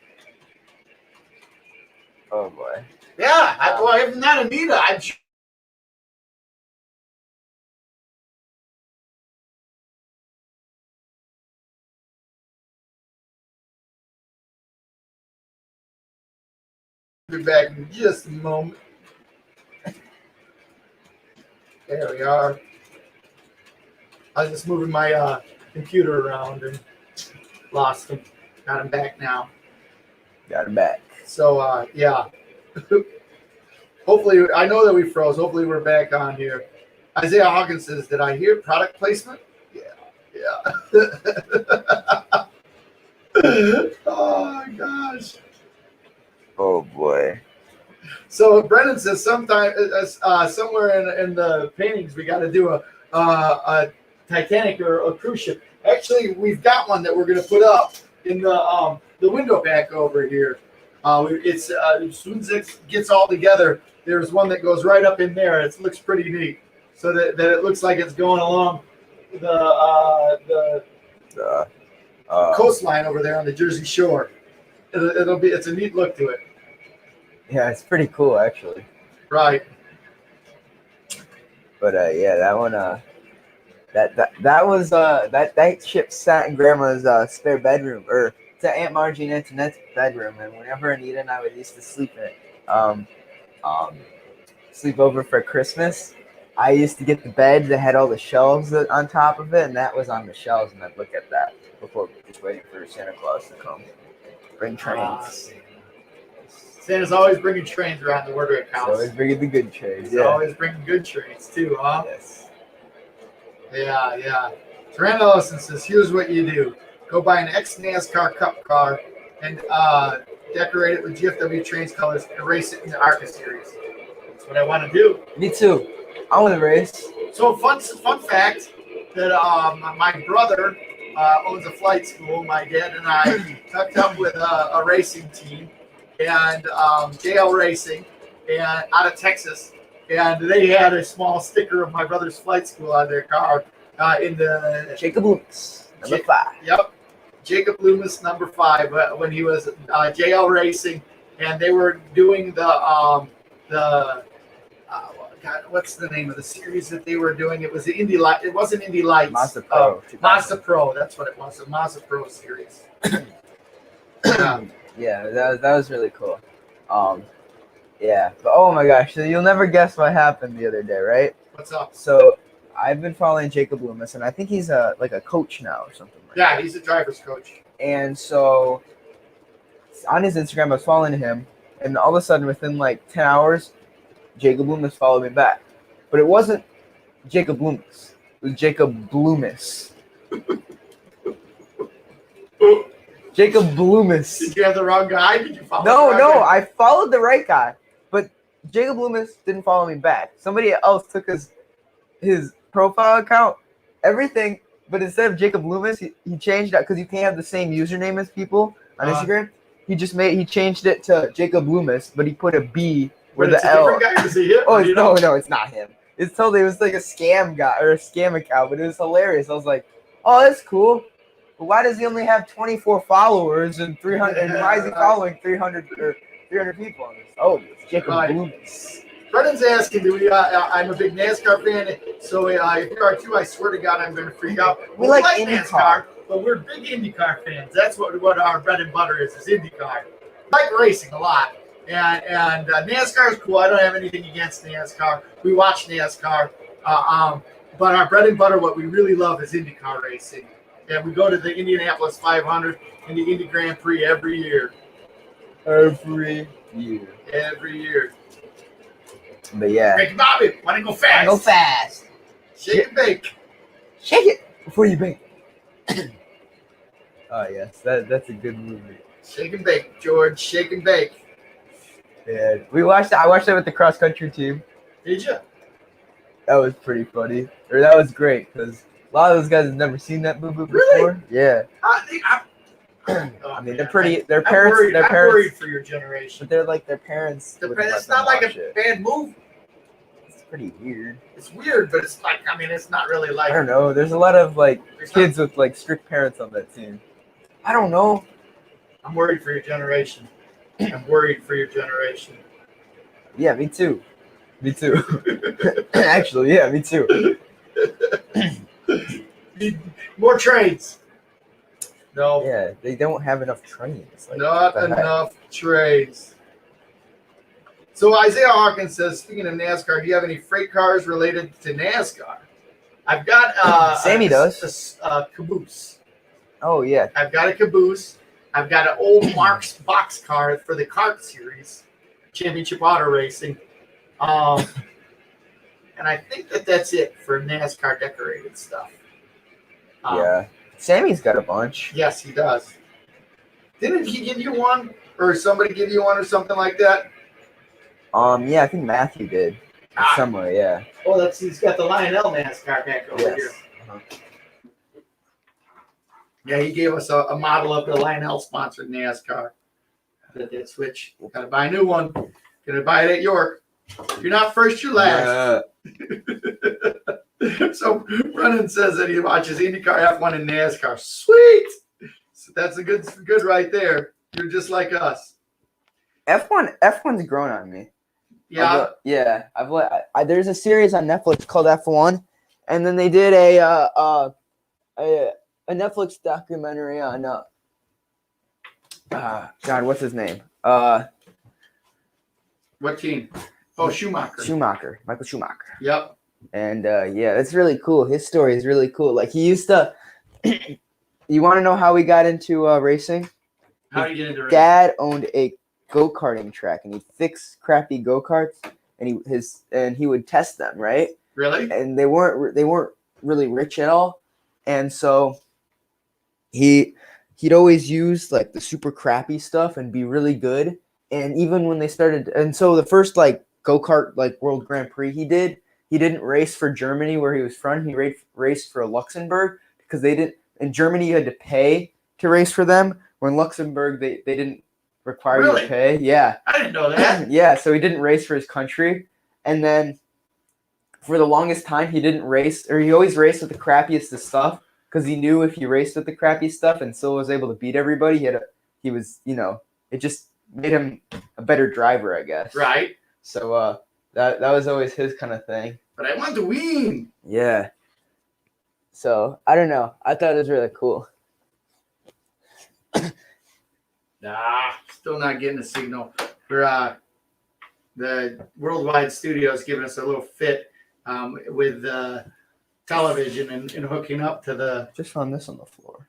Oh boy.
Yeah. Well, even that, Anita, I'm sure. Be back in just a moment. There we are. I was just moving my computer around and lost him. Got him back now.
Got him back.
So yeah. Hopefully, I know that we froze. Hopefully, we're back on here. Isaiah Hawkins says, "Did I hear product placement?" Yeah. Oh my gosh.
Oh boy.
So Brendan says sometime somewhere in the paintings we got to do a Titanic or a cruise ship. Actually, we've got one that we're going to put up in the window back over here. It's as soon as it gets all together, there's one that goes right up in there. It looks pretty neat, so that it looks like it's going along the coastline over there on the Jersey Shore. It's a neat look to it.
Yeah, it's pretty cool actually.
Right.
But yeah, that one that was that ship sat in Grandma's spare bedroom, or to Aunt Margie and Aunt Annette's bedroom, and whenever Anita and I would used to sleep in it, sleep over for Christmas, I used to get the bed that had all the shelves on top of it, and that was on the shelves, and I'd look at that before just waiting for Santa Claus to come bring trains.
Santa's always bringing trains around the Wordwick house.
Always bringing the good trains.
He's always bringing good trains too, huh?
Yes.
Yeah. Trent Ellison says, "Here's what you do: go buy an ex-NASCAR Cup car and decorate it with GFW Trains colors and race it in the ARCA series." That's what I want to do.
Me too. I want to race.
So fun fact that my brother owns a flight school. My dad and I hooked up with a racing team, and JL Racing, and out of Texas, and they had a small sticker of my brother's flight school on their car in the
Jacob Loomis, number 5.
Yep, Jacob Loomis, number 5, when he was JL Racing, and they were doing God, what's the name of the series that they were doing? It was the Indy Light. It wasn't Indy Lights.
Mazda Pro.
Mazda Pro. That's what it was. The Mazda Pro series.
Yeah, that was really cool. Yeah, but oh my gosh, so you'll never guess what happened the other day, right?
What's up?
So I've been following Jacob Loomis, and I think he's like a coach now or something like that.
Yeah, he's a driver's coach.
And so on his Instagram, I was following him, and all of a sudden, within like 10 hours, Jacob Loomis followed me back. But it wasn't Jacob Loomis. It was Jacob Loomis. Jacob Loomis.
Did you have the wrong guy? Did you follow
No,
the wrong guy?
I followed the right guy. But Jacob Loomis didn't follow me back. Somebody else took his profile account, everything, but instead of Jacob Loomis, he changed that because you can't have the same username as people on Instagram. He changed it to Jacob Loomis, but he put a B with the L.
Different guy? Is he him?
Oh, no, it's not him. It was like a scam guy or a scam account, but it was hilarious. I was like, oh, that's cool. But why does he only have 24 followers and 300? And why is he following 300 people on this? Oh, it's Jacob Loomis.
Brendan's asking, I'm a big NASCAR fan, so if you are too, I swear to God, I'm going to freak out.
We like IndyCar,
but we're big IndyCar fans. That's what our bread and butter is IndyCar. We like racing a lot, and NASCAR is cool. I don't have anything against NASCAR. We watch NASCAR, but our bread and butter, what we really love, is IndyCar racing. And we go to the Indianapolis 500 and the Indy Grand Prix every year.
Every year. But yeah,
Ricky Bobby, want to go fast?
I go fast.
Shake and bake.
Shake it before you bake. Oh yes, that's a good movie.
Shake and bake, George. Shake and bake.
Yeah, we watched it. I watched it with the cross country team.
Did you?
That was pretty funny. Or that was great because a lot of those guys have never seen that movie before.
Really?
Yeah. I mean, they're pretty. Their parents.
I'm
Their
I'm
parents.
worried for your generation.
But they're like their parents. wouldn't let
It's
them
not like
watch
a
it.
bad movie.
It's pretty weird.
It's weird, but it's like, I mean, it's not really like.
I don't know. There's a lot of like
There's
kids with like strict parents on that team. I don't know.
I'm worried for your generation. I'm worried for your generation.
Yeah, me too. Me too. Actually, yeah, me too.
Need more trains. No,
Yeah, they don't have enough trains. Like,
not
what the heck?
enough trains. So Isaiah Hawkins says, speaking of NASCAR, do you have any freight cars related to NASCAR? I've got
Sammy does.
a caboose.
Oh yeah.
I've got a caboose. I've got an old Mark's box car for the kart series, championship auto racing. And I think that's it for NASCAR decorated stuff.
Yeah. Sammy's got a bunch.
Yes, he does. Didn't he give you one? Or somebody give you one or something like that?
Yeah, I think Matthew did. Somewhere, yeah.
Oh, he's got the Lionel NASCAR back over
Yes.
here.
Uh-huh.
Yeah, he gave us a model of the Lionel sponsored NASCAR. That switch. Gotta buy a new one. Gonna buy it at York. If you're not first, you're last. So Brennan says that he watches IndyCar, F1, and NASCAR. Sweet. So that's a good right there. You're just like us.
F1's grown on me.
Yeah.
There's a series on Netflix called F1, and then they did a Netflix documentary on God, what's his name?
What team? Oh, Schumacher.
Michael Schumacher.
Yep.
And yeah, it's really cool. His story is really cool. Like he used to. You want to know how he got into racing?
How do you get into racing?
Dad owned a go-karting track, and he'd fix crappy go-karts, and he would test them, right?
Really?
And they weren't really rich at all, and so he'd always use like the super crappy stuff and be really good. And even when they started, and so the first like go-kart like World Grand Prix he didn't race for Germany where he was from. He raced for Luxembourg because they didn't. In Germany, you had to pay to race for them. When Luxembourg, they didn't require you to pay. Yeah.
I didn't know that.
Yeah, so he didn't race for his country. And then for the longest time, he didn't race, or he always raced with the crappiest of stuff because he knew if he raced with the crappy stuff and still was able to beat everybody, it just made him a better driver, I guess.
Right.
So that was always his kind of thing.
But I want to win.
Yeah. So I don't know. I thought it was really cool.
Nah, still not getting a signal. For the Worldwide Studios giving us a little fit with television and hooking up to the.
Just found this on the floor.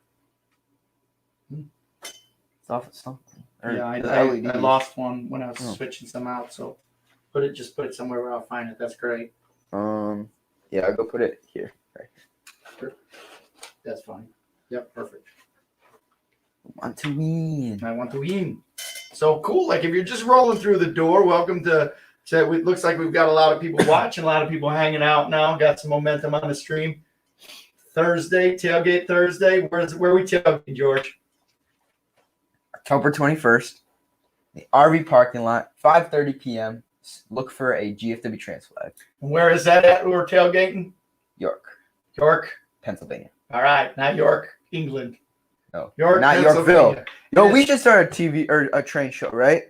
It's off of something.
I lost one when I was switching some out, so put it somewhere where I'll find it. That's great.
Yeah, I'll go put it here. Right.
That's fine. Yep, perfect.
I want to win.
I want to win. So cool. Like if you're just rolling through the door, welcome to it looks like we've got a lot of people watching, a lot of people hanging out now. Got some momentum on the stream. Thursday, Tailgate Thursday. Where are we tailgating, George?
October 21st. The RV parking lot, 5:30 p.m. Look for a GFW Trains flag.
Where is that at? We're tailgating?
York, Pennsylvania.
All right, not York, England.
No,
York,
not
Pennsylvania.
Yorkville. No, we should start a TV or a train show, right?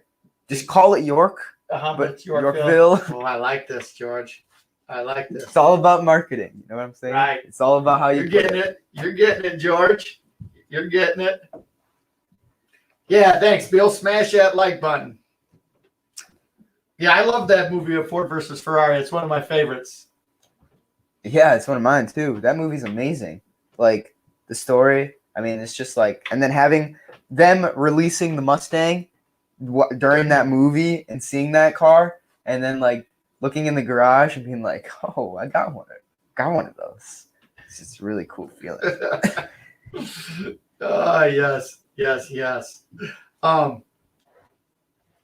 Just call it York,
but
it's
Yorkville. Oh, I like this, George. I like this.
It's all about marketing. You know what I'm saying?
Right.
It's all about how
You're getting it. You're getting it, George. You're getting it. Yeah, thanks, Bill. Smash that like button. Yeah, I love that movie of Ford versus Ferrari. It's one of my favorites.
Yeah, it's one of mine too. That movie's amazing. Like the story. I mean, it's just like, and then having them releasing the Mustang during that movie and seeing that car, and then like looking in the garage and being like, "Oh, I got one of those." It's just a really cool feeling.
Yes.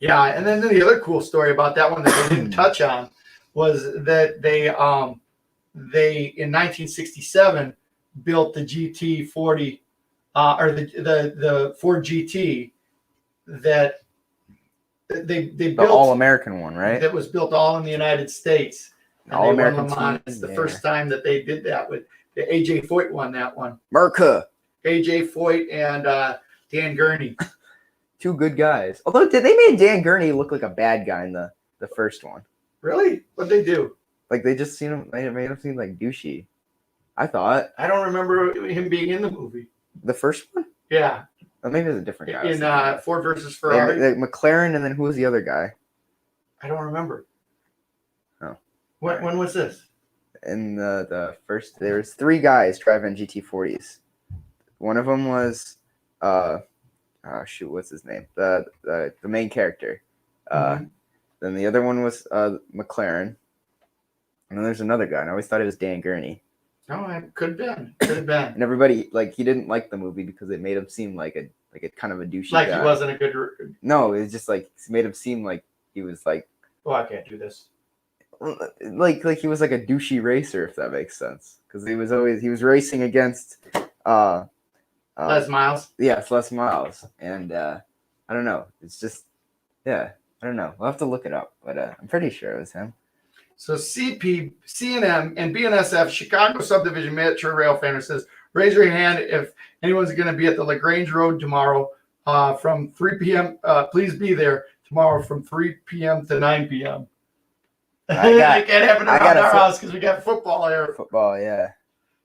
Yeah, and then the other cool story about that one that they didn't touch on was that they in 1967 built the GT40 or the Ford GT that they
The
built
All-American one, right?
that was built all in the United States. And
All-American
they won Le Mans.
team,
It's the
yeah.
first time that they did that with the AJ Foyt won that one.
Merca.
AJ Foyt and Dan Gurney.
Two good guys. Although they made Dan Gurney look like a bad guy in the first one.
Really? What'd they do?
Like they just made him seem like douchey. I thought
I don't remember him being in the movie.
the first one.
Yeah,
Or maybe it was a different guy.
in Ford versus Ferrari.
McLaren, and then who was the other guy?
I don't remember.
Oh.
When was this?
In the first, there was three guys driving GT40s. One of them was what's his name? The main character.
Mhm.
Then the other one was McLaren. And then there's another guy, and I always thought it was Dan Gurney.
No, it could have been.
And everybody he didn't like the movie because it made him seem like a kind of a douchey
Like
guy.
he wasn't a good.
No, it's just it made him seem like he was like
I can't do this.
he was like a douchey racer, if that makes sense. Because he was racing against
Les Miles.
Yeah, it's Les Miles, and I don't know. It's just I don't know. We'll have to look it up, but I'm pretty sure it was him.
So CP, CNM, and BNSF Chicago Subdivision Metro Rail fan says, raise your hand if anyone's going to be at the LaGrange Road tomorrow from 3 p.m. Please be there tomorrow from 3 p.m. to 9 p.m. I can't have it around our house because we got football here.
Football, yeah.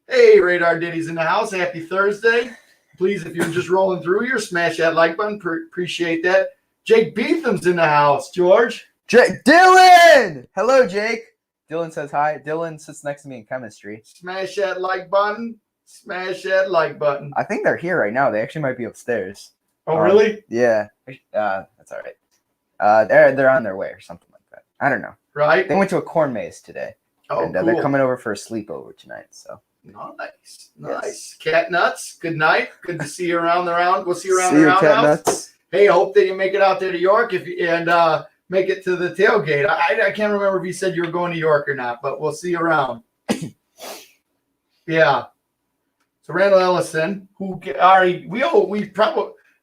Hey, Radar Diddy's in the house. Happy Thursday. Please, if you're just rolling through here, smash that like button. Appreciate that. Jake Beetham's in the house, George.
Dylan! Hello, Jake. Dylan says hi. Dylan sits next to me in chemistry.
Smash that like button. Smash that like button.
I think they're here right now. They actually might be upstairs.
Oh, really?
Yeah. That's all right. They're on their way or something like that. I don't know.
Right?
They went to a corn maze today.
Oh,
and
cool.
They're coming over for a sleepover tonight. So
Nice.
Yes.
Cat Nuts, good night. Good to see you around the round. We'll see you around
See
the
you, Cat
roundhouse.
Nuts.
Hey, I hope that you make it out there to York and make it to the tailgate. I can't remember if you said you were going to York or not, but we'll see you around. Yeah. So Randall Ellison,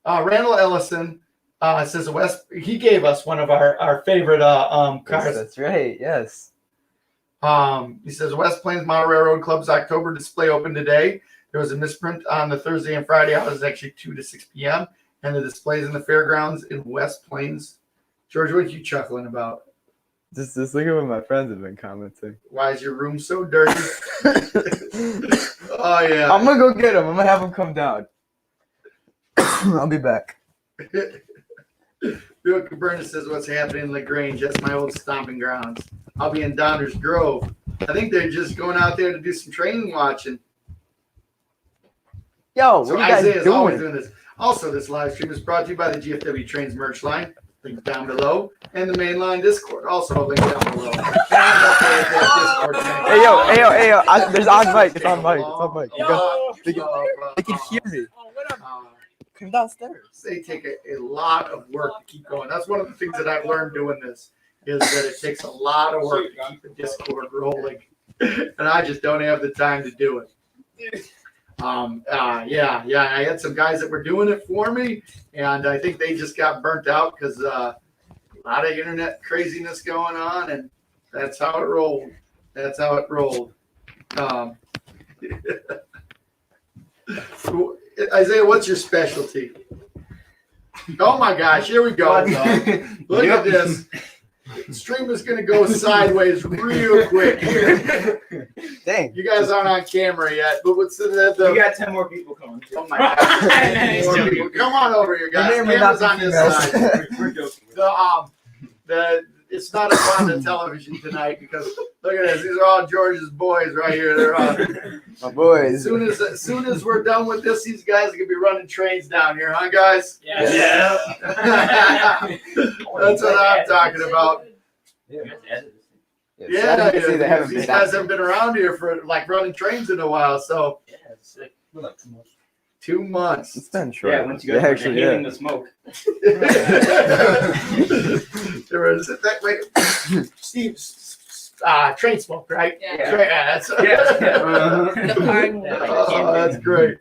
Randall Ellison says he gave us one of our favorite cars.
That's right. Yes.
He says West Plains Model Railroad Club's October display opened today. There was a misprint on the Thursday and Friday hours, actually 2 to 6 p.m. And the displays in the fairgrounds in West Plains. George, what are you chuckling about?
Just look at what my friends have been commenting.
Why is your room so dirty? Oh, yeah.
I'm going to go get him. I'm going to have him come down. I'll be back.
Bill Caberna says, what's happening in LaGrange? That's my old stomping grounds. I'll be in Downers Grove. I think they're just going out there to do some training watching.
Yo, what
So
are you guys
Isaiah's always
doing?
doing this. Also, this live stream is brought to you by the GFW Trains merch line. Link down below. And the mainline Discord. Also, link down below.
Hey, yo. There's on mic. It's on mic. They can hear me. Come downstairs.
They take a lot of work to keep going. That's one of the things that I've learned doing this is that it takes a lot of work to keep the Discord rolling. And I just don't have the time to do it. I had some guys that were doing it for me, and I think they just got burnt out because a lot of internet craziness going on, and that's how it rolled. Isaiah, what's your specialty? Oh my gosh, here we go. Look at this. The stream is going to go sideways real quick here.
Dang.
You guys aren't on camera yet, but what's
We got 10 more people coming.
Oh my gosh. More people. Come on over here, guys. Camera's on this side.
We're joking.
It's not a fun to television tonight because look at this. These are all George's boys right here. They're all
My boys.
as soon as we're done with this, these guys are gonna be running trains down here, huh, guys?
Yeah.
That's what I'm talking about.
Yeah.
Yeah,
sad to see they haven't
these
been
guys
out.
haven't been around here for like running trains in a while. So
Yeah, it's like, we're like 2 months.
2 months.
It's been short.
Yeah, once you guys start
actually,
inhaling the smoke.
There was that way. Steve, train smoke, right?
Yeah.
Train, that's,
The pine
oh, that's great.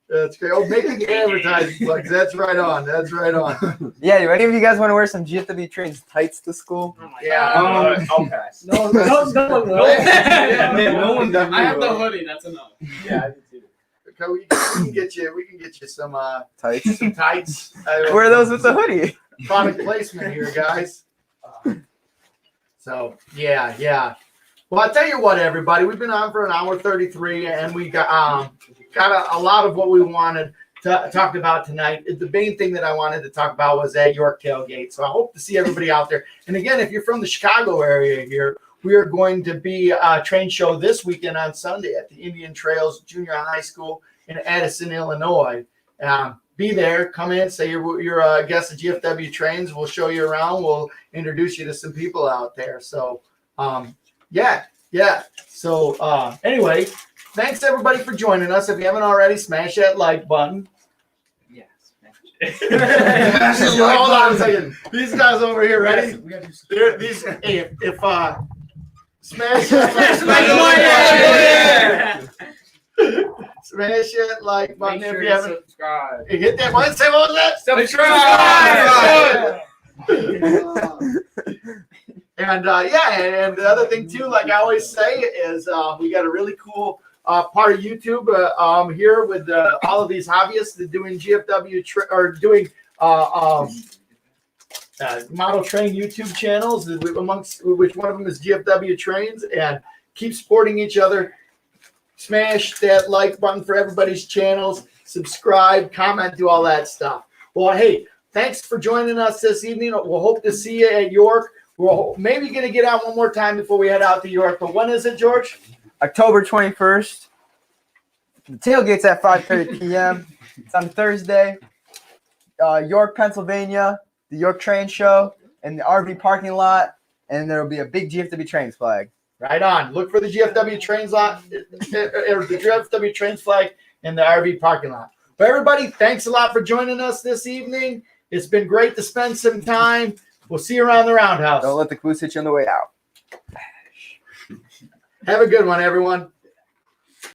That's great. Oh, making advertising plugs. That's right on. That's right on.
Yeah, do any of you guys want to wear some GFW Trains tights to school?
Yeah.
I'll pass.
No one will.
Yeah, no one
I have the
will.
hoodie. That's enough.
Yeah, I do too.
Okay, we can get you some
Tights.
some tights.
Wear those with the hoodie.
Product placement here, guys. So yeah. Well, I'll tell you what, everybody. We've been on for an hour 33, and we got a lot of what we wanted to talk about tonight. The main thing that I wanted to talk about was at York Tailgate. So I hope to see everybody out there. And again, if you're from the Chicago area here, we are going to be a train show this weekend on Sunday at the Indian Trails Junior High School in Addison, Illinois. Be there, come in, say you're a guest of GFW Trains. We'll show you around. We'll introduce you to some people out there. So, yeah. So, anyway, thanks everybody for joining us. If you haven't already, smash that like button.
Yes.
Hold on a second. These guys over here, ready?
We gotta do some-
They're, these, if smash that smash that like button
Make
if
sure
you
to
haven't.
subscribe.
Hit that one. Say what was that? And and the other thing too, like I always say, is we got a really cool part of YouTube here with all of these hobbyists that doing GFW or doing model train YouTube channels, amongst which one of them is GFW Trains, and keep supporting each other. Smash that like button for everybody's channels, subscribe, comment, do all that stuff. Well, hey, thanks for joining us this evening. We'll hope to see you at York. We're maybe going to get out one more time before we head out to York. But when is it, George?
October 21st. The tailgate's at 5:30 p.m. It's on Thursday. York, Pennsylvania. The York Train Show in the RV parking lot. And there will be a big GFW Trains flag.
Right on. Look for the GFW Trains lot, or the GFW Trains flag in the RV parking lot. But everybody, thanks a lot for joining us this evening. It's been great to spend some time. We'll see you around the roundhouse.
Don't let the caboose hit you on the way out.
Have a good one, everyone.